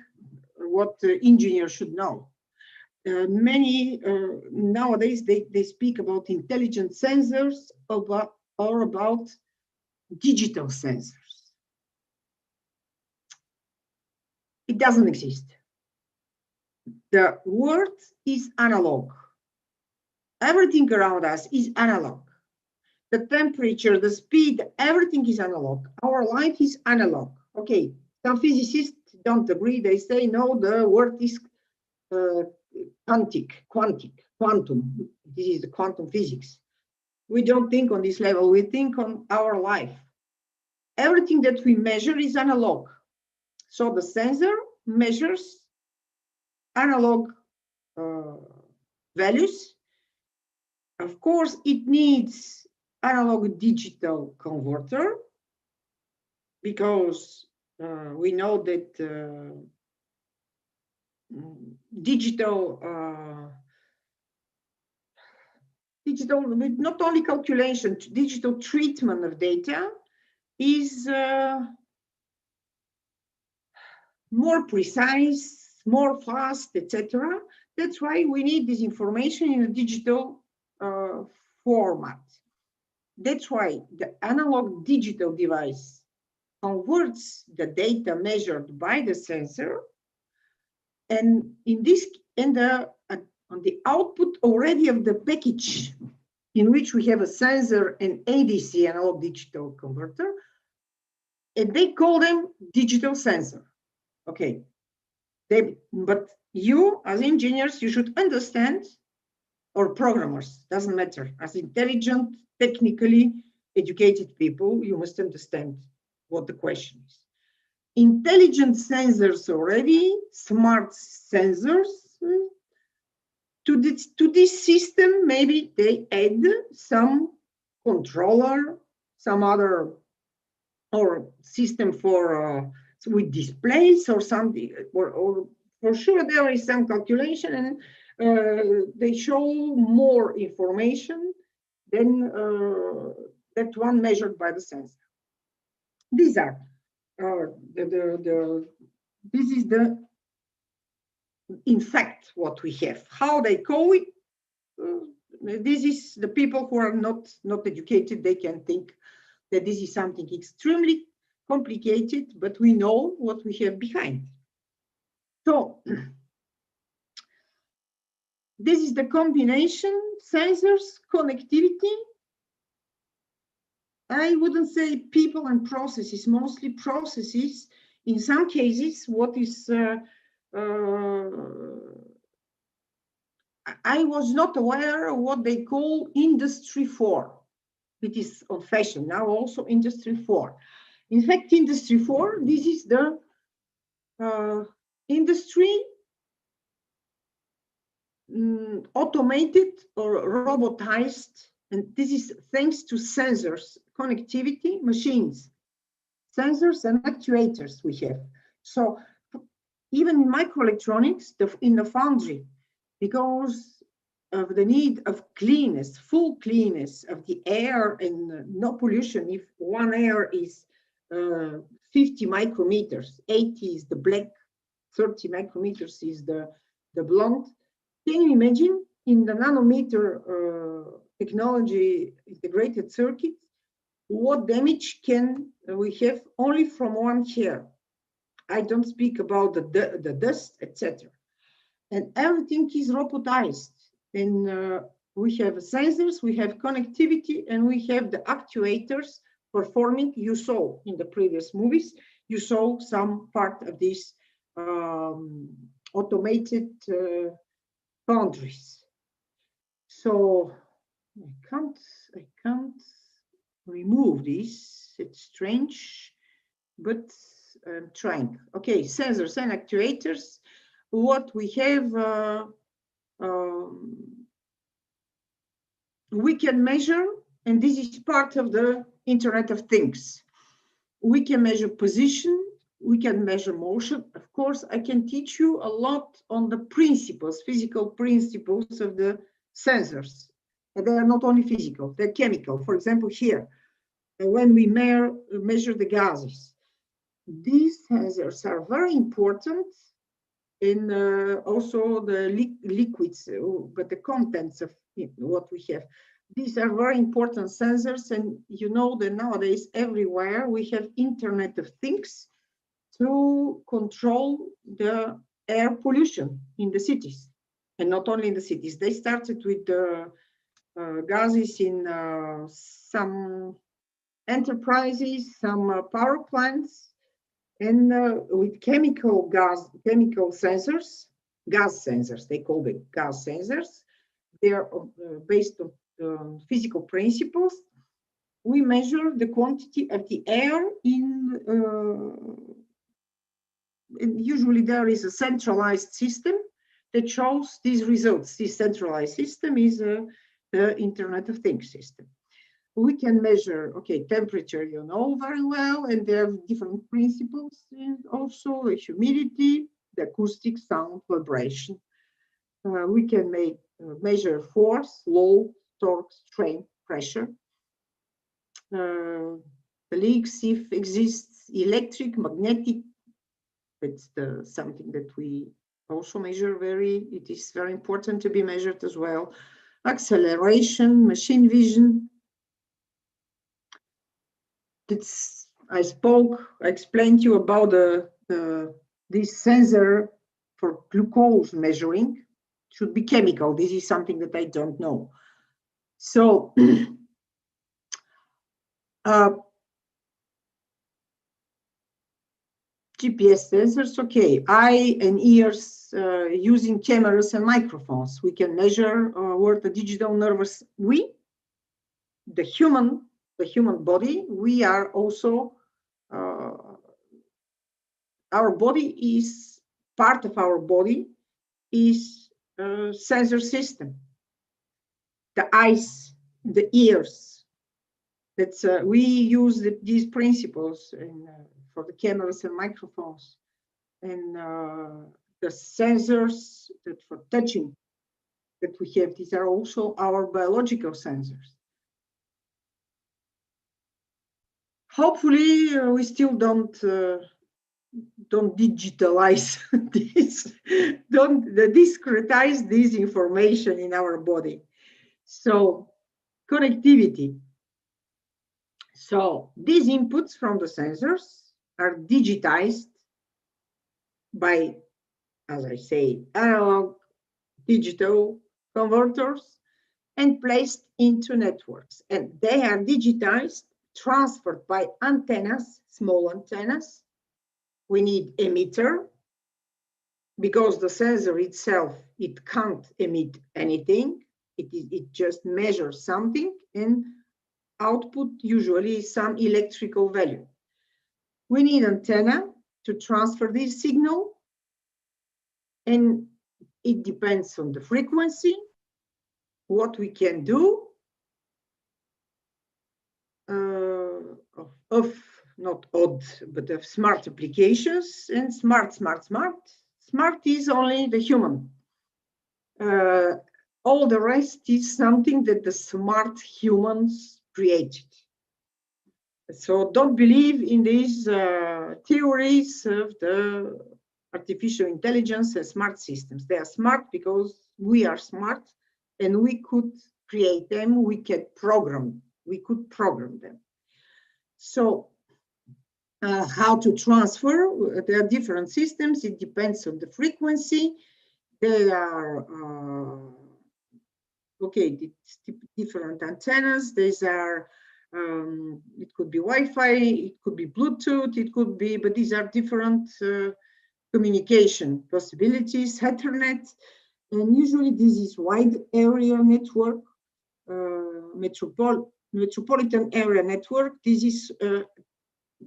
what engineers should know. Many nowadays they speak about intelligent sensors or about digital sensors. It doesn't exist. The world is analog. Everything around us is analog. The temperature, the speed, everything is analog. Our life is analog. Okay, some physicists don't agree. They say, no, the world is quantum. This is the quantum physics. We don't think on this level. We think on our life. Everything that we measure is analog. So the sensor measures analog values. Of course, it needs analog digital converter because we know that digital with not only calculation, digital treatment of data is more precise, more fast, etc. That's why we need this information in a digital format. That's why the analog digital device converts the data measured by the sensor, and in this, on the output already of the package in which we have a sensor and ADC, analog digital converter, and they call them digital sensor. Okay, but you as engineers, you should understand, or programmers, doesn't matter, as intelligent, technically educated people, you must understand what the question is. Intelligent sensors already, smart sensors, to this system, maybe they add some controller, some other, or system for with displays or something, or for sure there is some calculation, and they show more information than that one measured by the sensor. These are this is the, in fact, what we have. How they call it, this is the people who are not educated, they can think that this is something extremely complicated, but we know what we have behind. So this is the combination, sensors, connectivity. I wouldn't say people and processes, mostly processes. In some cases, what is, I was not aware of what they call Industry 4. It is on fashion now, also Industry 4. In fact, Industry 4, this is the industry automated or robotized, and this is thanks to sensors, connectivity, machines, sensors and actuators we have. So even in microelectronics, in the foundry, because of the need of cleanness, full cleanness of the air and no pollution, if one air is 50 micrometers, 80 is the black, 30 micrometers is the blonde. Can you imagine in the nanometer technology integrated circuits, what damage can we have only from one hair. I don't speak about the dust, etc. And everything is robotized. And we have sensors, we have connectivity, and we have the actuators performing. You saw in the previous movies, you saw some part of these automated foundries. So I can't remove this. It's strange, but I'm trying. Okay, sensors and actuators. What we have, we can measure, and this is part of the Internet of Things. We can measure position, we can measure motion. Of course, I can teach you a lot on the principles, physical principles of the sensors. And they are not only physical, they're chemical. For example, here, when we measure the gases, these sensors are very important in also the liquids, but the contents of what we have. These are very important sensors, and you know that nowadays everywhere we have Internet of Things to control the air pollution in the cities, and not only in the cities. They started with the gases in some enterprises, some power plants, and with chemical sensors, gas sensors, they call them gas sensors. They are based on physical principles. We measure the quantity of the air in, and usually there is a centralized system that shows these results. This centralized system is the Internet of Things system. We can measure, okay, temperature, you know very well, and there are different principles, and also the humidity, the acoustic, sound, vibration. We can measure force, load, torque, strain, pressure. The leaks, if exists, electric, magnetic, it's something that we also measure it is very important to be measured as well. Acceleration, machine vision. I explained to you about this sensor for glucose measuring. Should be chemical. This is something that I don't know. So GPS sensors, okay. Eye and ears using cameras and microphones. We can measure where the digital nervous, the human body, we are also, our body is, part of our body is a sensor system. The eyes, the ears, that's, we use these principles for the cameras and microphones. And the sensors that for touching that we have, these are also our biological sensors. Hopefully, we still don't digitalize this, don't discretize this information in our body. So, connectivity. So, these inputs from the sensors are digitized by, as I say, analog digital converters and placed into networks. And they are digitized, transferred by antennas, small antennas. We need emitter because the sensor itself, it can't emit anything. It just measures something and output usually some electrical value. We need antenna to transfer this signal, and it depends on the frequency, what we can do of not odd, but of smart applications, and smart. Smart is only the human. All the rest is something that the smart humans created. So don't believe in these theories of the artificial intelligence and smart systems. They are smart because we are smart, and we could create them, we could program them. So how to transfer? There are different systems. It depends on the frequency. They are okay. Different antennas. These are. It could be Wi-Fi. It could be Bluetooth. It could be, but these are different communication possibilities. Ethernet, and usually this is wide area network, metropolitan area network. This is.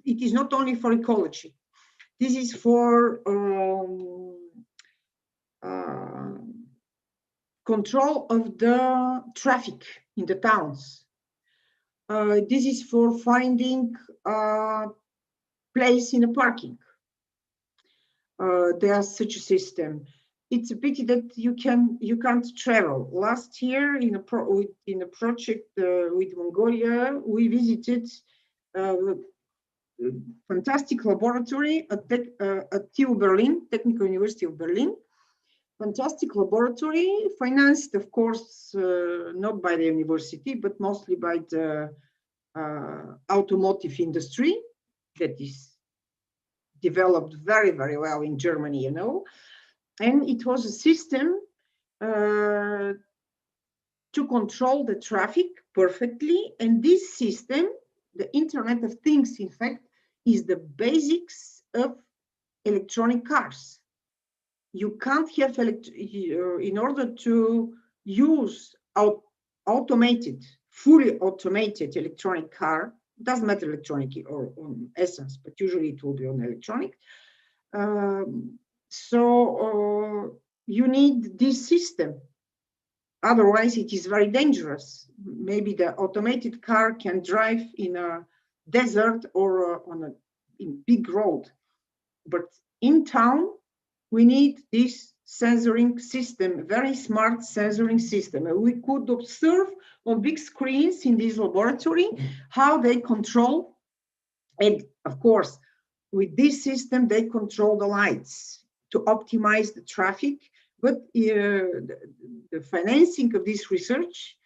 It is not only for ecology. This is for control of the traffic in the towns. This is for finding a place in a parking. There's such a system. It's a pity that you can't travel. Last year in a project with Mongolia, we visited fantastic laboratory at TU Berlin, Technical University of Berlin. Fantastic laboratory, financed, of course, not by the university, but mostly by the automotive industry that is developed very, very well in Germany, you know. And it was a system to control the traffic perfectly. And this system, the Internet of Things, in fact, is the basics of electronic cars. You can't have, in order to use fully automated electronic car, doesn't matter electronic or on essence, but usually it will be on electronic. So you need this system. Otherwise, it is very dangerous. Maybe the automated car can drive in a desert or in big road, but in town we need this sensoring system, very smart sensoring system. And we could observe on big screens in this laboratory how they control, and of course with this system they control the lights to optimize the traffic. But the financing of this research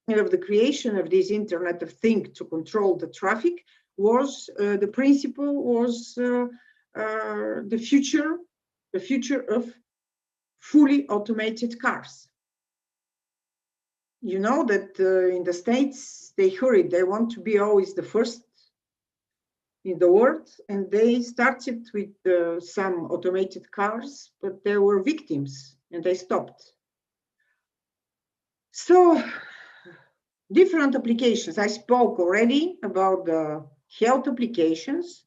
and of the creation of this Internet of Things to control the traffic was the principle was the future of fully automated cars. You know that in the States they hurried; they want to be always the first in the world, and they started with some automated cars, but they were victims and they stopped. So different applications. I spoke already about the health applications,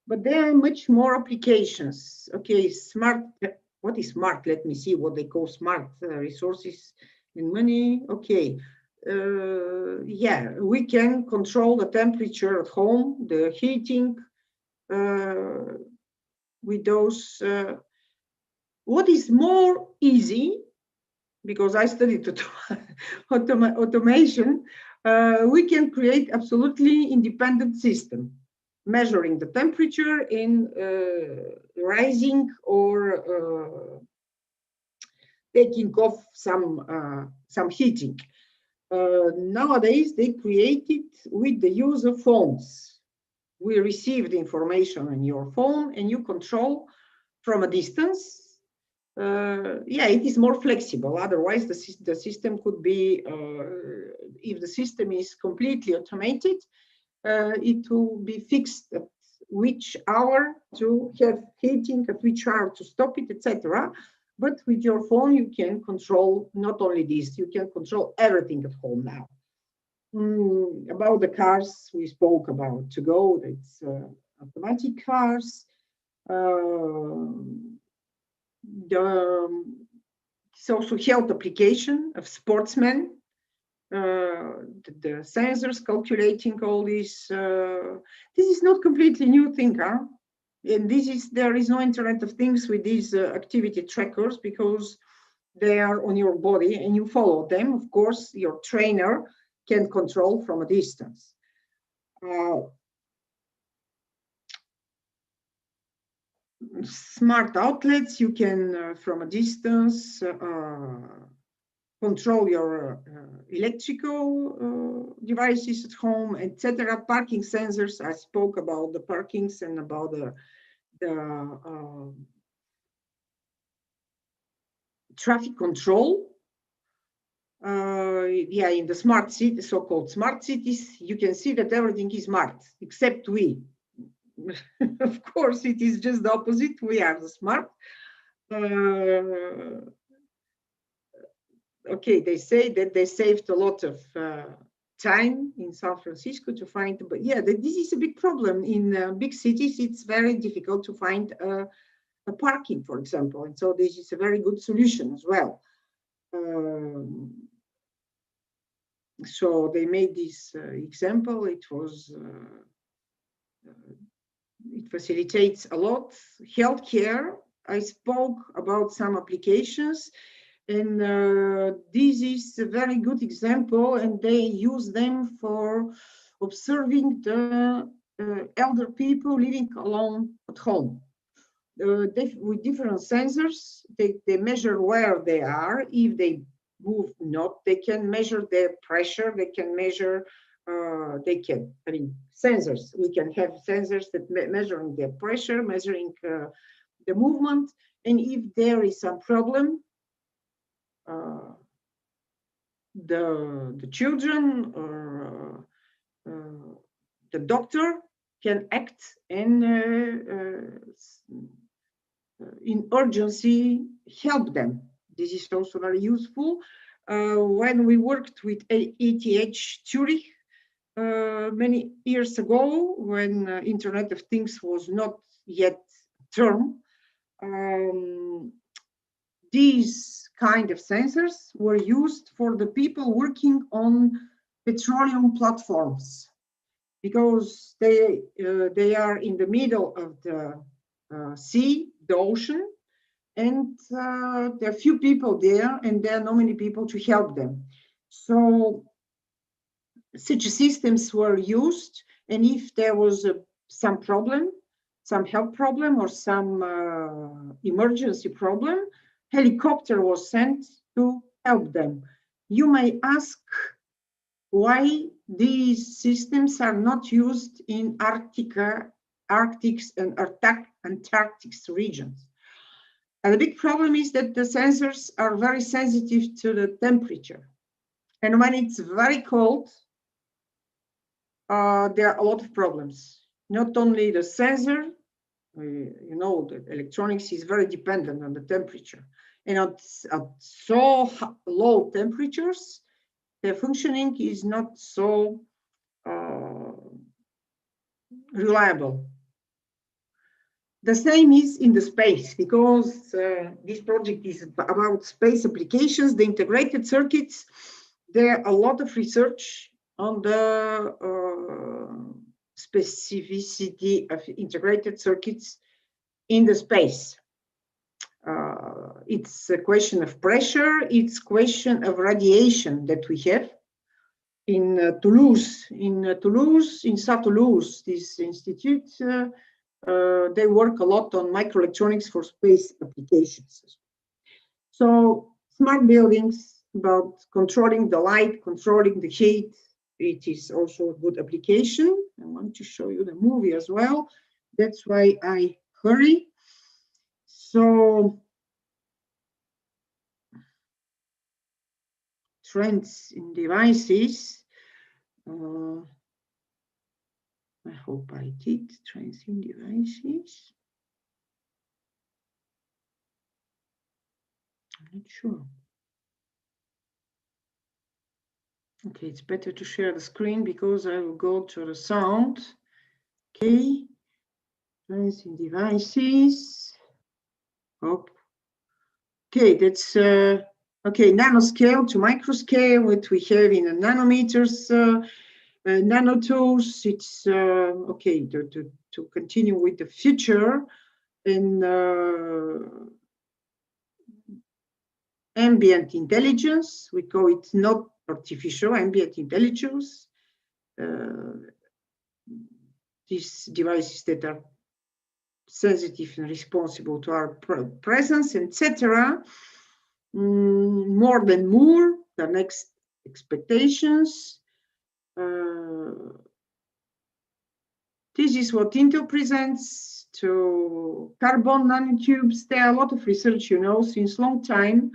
but there are much more applications. Okay, smart. What is smart? Let me see what they call smart resources and money. Okay. Yeah, we can control the temperature at home, the heating with those. What is more easy, because I studied automation, we can create absolutely independent system, measuring the temperature in rising or taking off some heating. Nowadays, they create it with the use of phones. We receive the information on your phone and you control from a distance. Yeah, it is more flexible. Otherwise, the system could be, if the system is completely automated, it will be fixed at which hour to have heating, at which hour to stop it, etc. But with your phone, you can control not only this, you can control everything at home now. About the cars, we spoke about to go, it's automatic cars. It's also health application of sportsmen. The sensors calculating all this. This is not completely new thing, huh? And there is no Internet of Things with these activity trackers, because they are on your body and you follow them. Of course, your trainer can control from a distance. Smart outlets, you can from a distance control your electrical devices at home, etc. Parking sensors. I spoke about the parkings and about the traffic control. Yeah, in the smart city, so-called smart cities, you can see that everything is smart except we. Of course, it is just the opposite. We are the smart. Okay, they say that they saved a lot of time in San Francisco to find, but yeah, this is a big problem. In big cities, it's very difficult to find a parking, for example. And so this is a very good solution as well. So they made this example. It facilitates a lot. Healthcare, I spoke about some applications, and this is a very good example, and they use them for observing the elder people living alone at home. With different sensors, they measure where they are. If they move not, they can measure their pressure, they can measure, sensors. We can have sensors that measuring their pressure, measuring the movement, and if there is some problem, the children or the doctor can act and in urgency help them. This is also very useful. When we worked with ETH Zurich many years ago, when Internet of Things was not yet a term, these kind of sensors were used for the people working on petroleum platforms, because they are in the middle of the sea, the ocean, and there are few people there, and there are not many people to help them. So such systems were used, and if there was some problem, some health problem, or some emergency problem, helicopter was sent to help them. You may ask why these systems are not used in Arctic and Antarctic regions. And the big problem is that the sensors are very sensitive to the temperature. And when it's very cold, there are a lot of problems. Not only the sensor, you know, the electronics is very dependent on the temperature. And at so low temperatures, the functioning is not so reliable. The same is in the space, because this project is about space applications, the integrated circuits. There are a lot of research on the specificity of integrated circuits in the space. It's a question of pressure, it's a question of radiation that we have. In Toulouse, in South Toulouse, this institute, they work a lot on microelectronics for space applications. So smart buildings, about controlling the light, controlling the heat, it is also a good application. I want to show you the movie as well. That's why I hurry. So trends in devices. I hope I did trends in devices. I'm not sure. Okay, it's better to share the screen because I will go to the sound. Okay, trends in devices. Oh. Okay, that's okay. Nanoscale to microscale, what we have in nanometers, nanotools. It's okay to continue with the future in ambient intelligence. We call it not artificial, ambient intelligence. These devices that are sensitive and responsible to our presence, etc. More than Moore, the next expectations. This is what Intel presents to carbon nanotubes. There are a lot of research, since long time.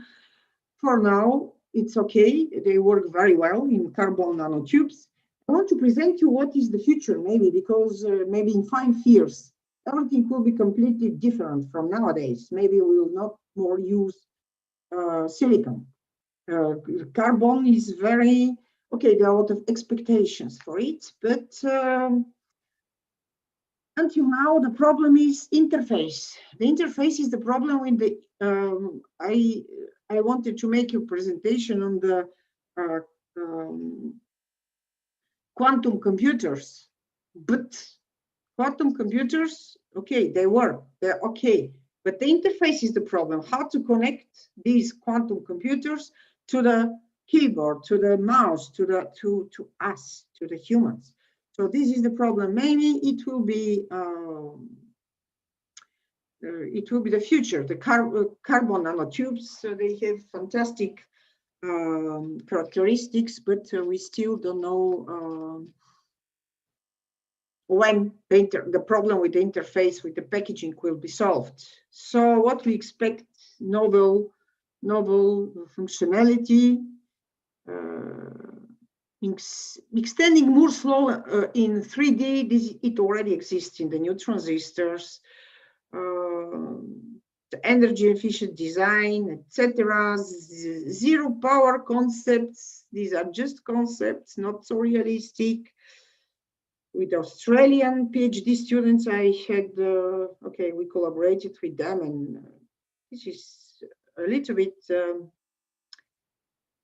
For now, it's okay. They work very well in carbon nanotubes. I want to present you what is the future, maybe, because maybe in 5 years, everything will be completely different from nowadays. Maybe we will not more use silicon. Carbon is very, okay, there are a lot of expectations for it, but until now, the problem is interface. The interface is the problem with the, I wanted to make a presentation on the quantum computers, but quantum computers, okay, they're okay, but the interface is the problem. How to connect these quantum computers to the keyboard, to the mouse, to us, to the humans. So this is the problem. Maybe it will be the future. The carbon nanotubes, so they have fantastic characteristics, but we still don't know when the problem with the interface, with the packaging will be solved. So what we expect, novel functionality, extending Moore's law in 3D, it already exists in the new transistors, the energy efficient design, etc. Zero power concepts, these are just concepts, not so realistic. With Australian PhD students, I had, we collaborated with them, and this is a little bit,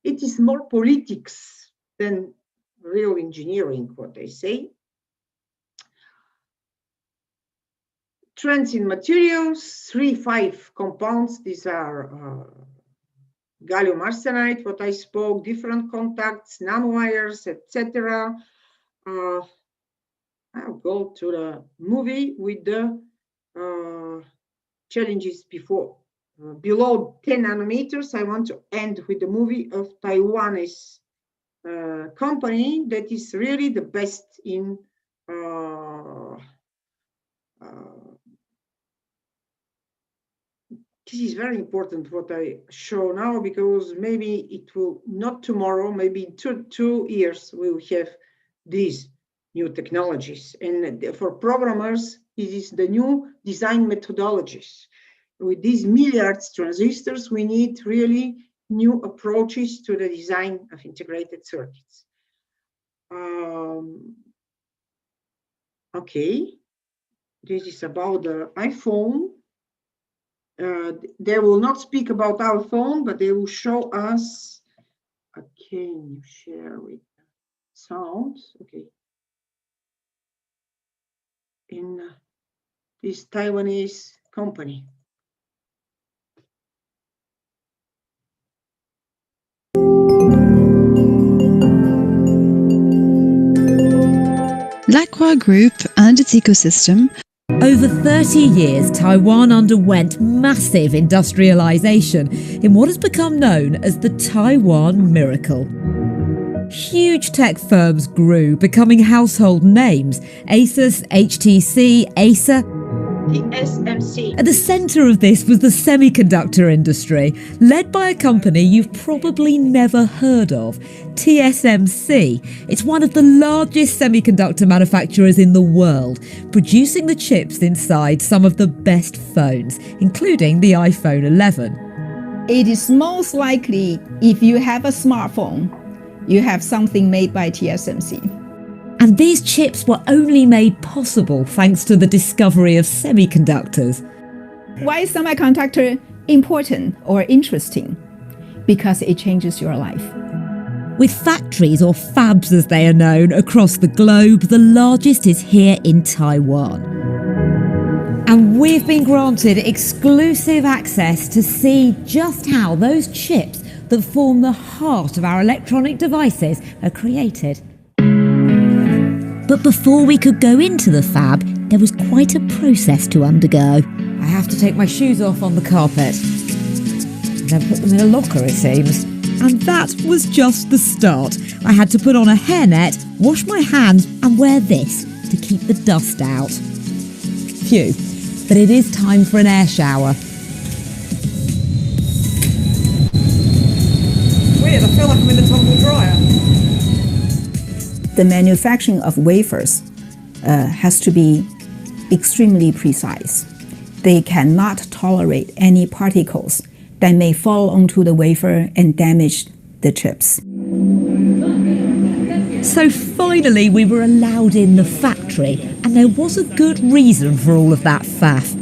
it is more politics than real engineering, what they say. Trends in materials, 3-5 compounds, these are gallium arsenide, what I spoke, different contacts, nanowires, etc. I'll go to the movie with the challenges before. Below 10 nanometers, I want to end with the movie of Taiwanese company that is really the best in this is very important what I show now, because maybe it will not tomorrow, maybe in two years we'll have these new technologies. And for programmers, it is the new design methodologies. With these milliards transistors, we need really new approaches to the design of integrated circuits. Okay, this is about the iPhone. They will not speak about our phone, but they will show us. Can you share with sound? Okay. In this Taiwanese company. L'Aqua Group and its ecosystem. Over 30 years, Taiwan underwent massive industrialization in what has become known as the Taiwan Miracle. Huge tech firms grew, becoming household names: Asus, HTC, Acer. TSMC. At the centre of this was the semiconductor industry, led by a company you've probably never heard of, TSMC. It's one of the largest semiconductor manufacturers in the world, producing the chips inside some of the best phones, including the iPhone 11. It is most likely if you have a smartphone, you have something made by TSMC. And these chips were only made possible thanks to the discovery of semiconductors. Why is semiconductor important or interesting? Because it changes your life. With factories, or fabs as they are known, across the globe, the largest is here in Taiwan. And we've been granted exclusive access to see just how those chips that form the heart of our electronic devices are created. But before we could go into the fab, there was quite a process to undergo. I have to take my shoes off on the carpet. then put them in a locker, it seems. And that was just the start. I had to put on a hairnet, wash my hands, and wear this to keep the dust out. Phew. But it is time for an air shower. Weird, I feel like I'm in a tumble dryer. The manufacturing of wafers has to be extremely precise. They cannot tolerate any particles that may fall onto the wafer and damage the chips. So finally we were allowed in the factory, and there was a good reason for all of that faff.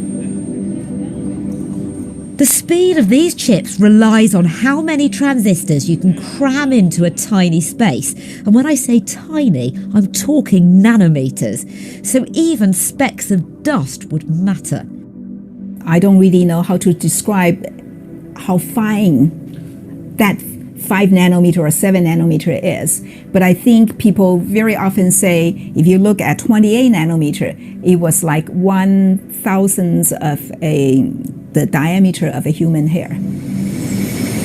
The speed of these chips relies on how many transistors you can cram into a tiny space. And when I say tiny, I'm talking nanometers. So even specks of dust would matter. I don't really know how to describe how fine that 5 nanometer or 7 nanometer is. But I think people very often say, if you look at 28 nanometer, it was like 1/1000th of the diameter of a human hair.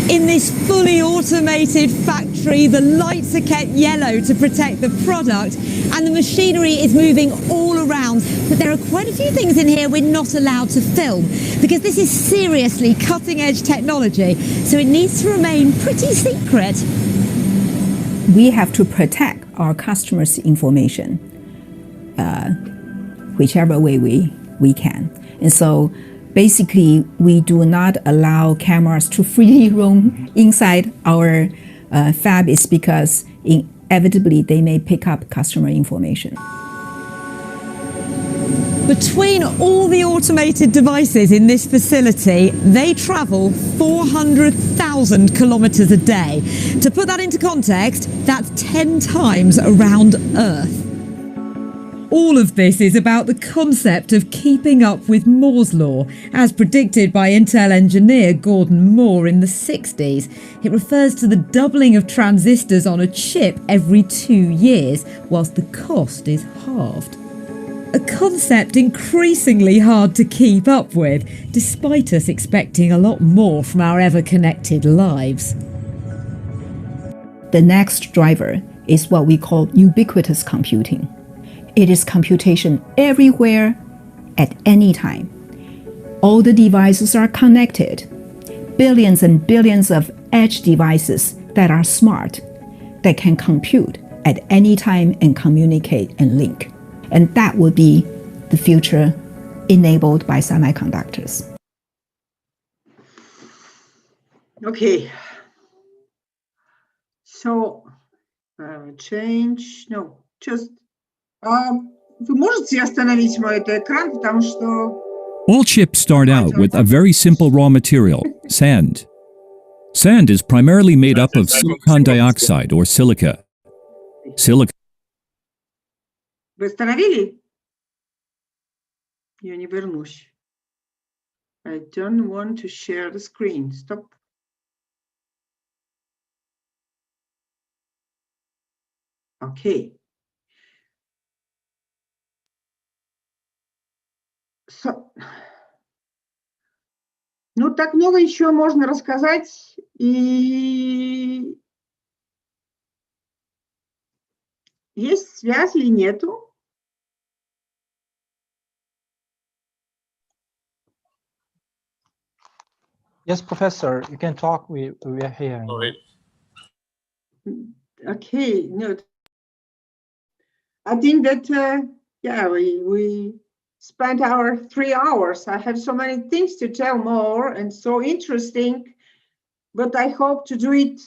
In this fully automated factory, the lights are kept yellow to protect the product, and the machinery is moving all around. But there are quite a few things in here we're not allowed to film, because this is seriously cutting-edge technology, so it needs to remain pretty secret. We have to protect our customers' information, whichever way we can. And so basically, we do not allow cameras to freely roam inside our fab, is because inevitably they may pick up customer information. Between all the automated devices in this facility, they travel 400,000 kilometres a day. To put that into context, that's 10 times around Earth. All of this is about the concept of keeping up with Moore's law, as predicted by Intel engineer Gordon Moore in the 60s. It refers to the doubling of transistors on a chip every 2 years, whilst the cost is halved. A concept increasingly hard to keep up with, despite us expecting a lot more from our ever-connected lives. The next driver is what we call ubiquitous computing. It is computation everywhere, at any time. All the devices are connected. Billions and billions of edge devices that are smart, that can compute at any time and communicate and link. And that will be the future enabled by semiconductors. Okay. So, change, no, just... Вы можете остановить мой экран, потому что... All chips start out with a very simple raw material, sand. Sand is primarily made up of silicon dioxide or silica. Вы остановили? Я не вернусь. I don't want to share the screen. Stop. Okay. Ну, так много еще можно рассказать, и есть связь или нету? Yes, Professor, you can talk. We are hearing. Okay, no. I think that, yeah, we spent our 3 hours. I have so many things to tell more and so interesting, but I hope to do it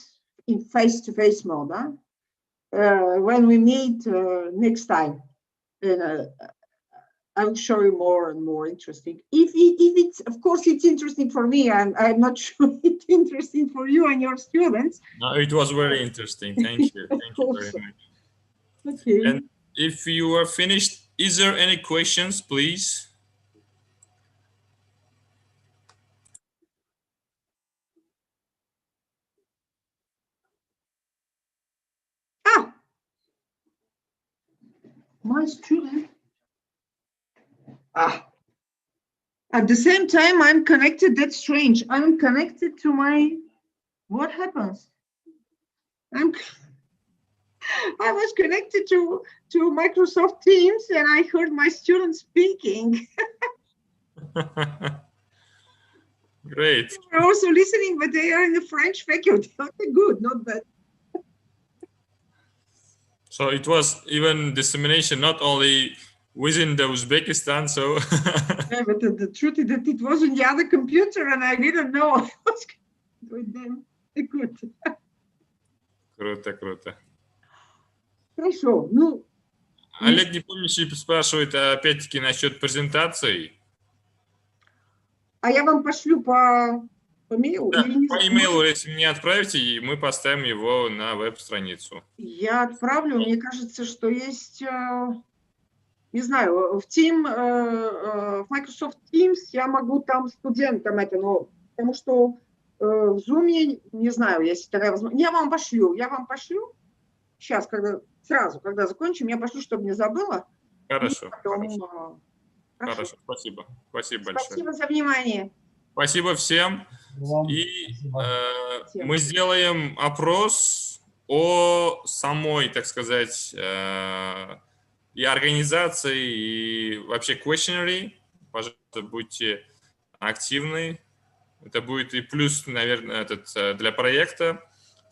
in face-to-face mode, huh? When we meet next time. And I'll show you more and more interesting. If it's, of course, it's interesting for me, and I'm not sure it's interesting for you and your students. No, it was very interesting. Thank you. Thank you very much. Okay. And if you are finished, is there any questions, please? My student. At the same time, I'm connected. That's strange. I'm connected to my. What happens? I was connected to Microsoft Teams, and I heard my students speaking. Great. They're also listening, but they are in the French faculty. Okay, good, not bad. So it was even dissemination, not only within the Uzbekistan. So Yeah, but the truth is that it was on the other computer, and I didn't know I was with them. Good. круто, круто. Хорошо. Ну, Олег Непомнящий спрашивает опять-таки насчет презентаций. а я вам пошлю по мейлу? Да, по имейлу, если мне отправите, мы поставим его на веб-страницу. Я отправлю. Мне кажется, что есть, не знаю, в Microsoft Teams я могу там студентам это, но потому что в Zoom, не знаю, есть такая возможность. Я вам пошлю. Сейчас, когда закончим, я пошлю, чтобы не забыла. Хорошо. Потом, Хорошо, спасибо. Спасибо большое. Спасибо за внимание. Спасибо всем. И мы сделаем опрос о самой, так сказать, и организации, и вообще questionnaire. Пожалуйста, будьте активны. Это будет и плюс, наверное, для проекта,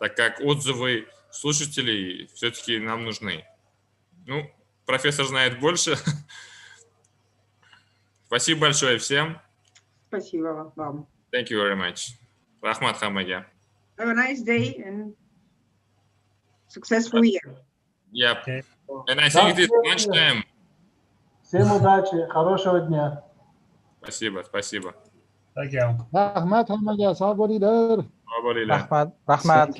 так как отзывы слушателей все-таки нам нужны. Ну, профессор знает больше. Спасибо большое всем. Спасибо вам. Thank you very much. Рахмат хамаге. Have a nice day and successful year. Yep. And I think it is lunchtime. Всем удачи, хорошего дня. Спасибо, спасибо. Рахмат хамаге, сау болидар. Сау болидар. Rahmat.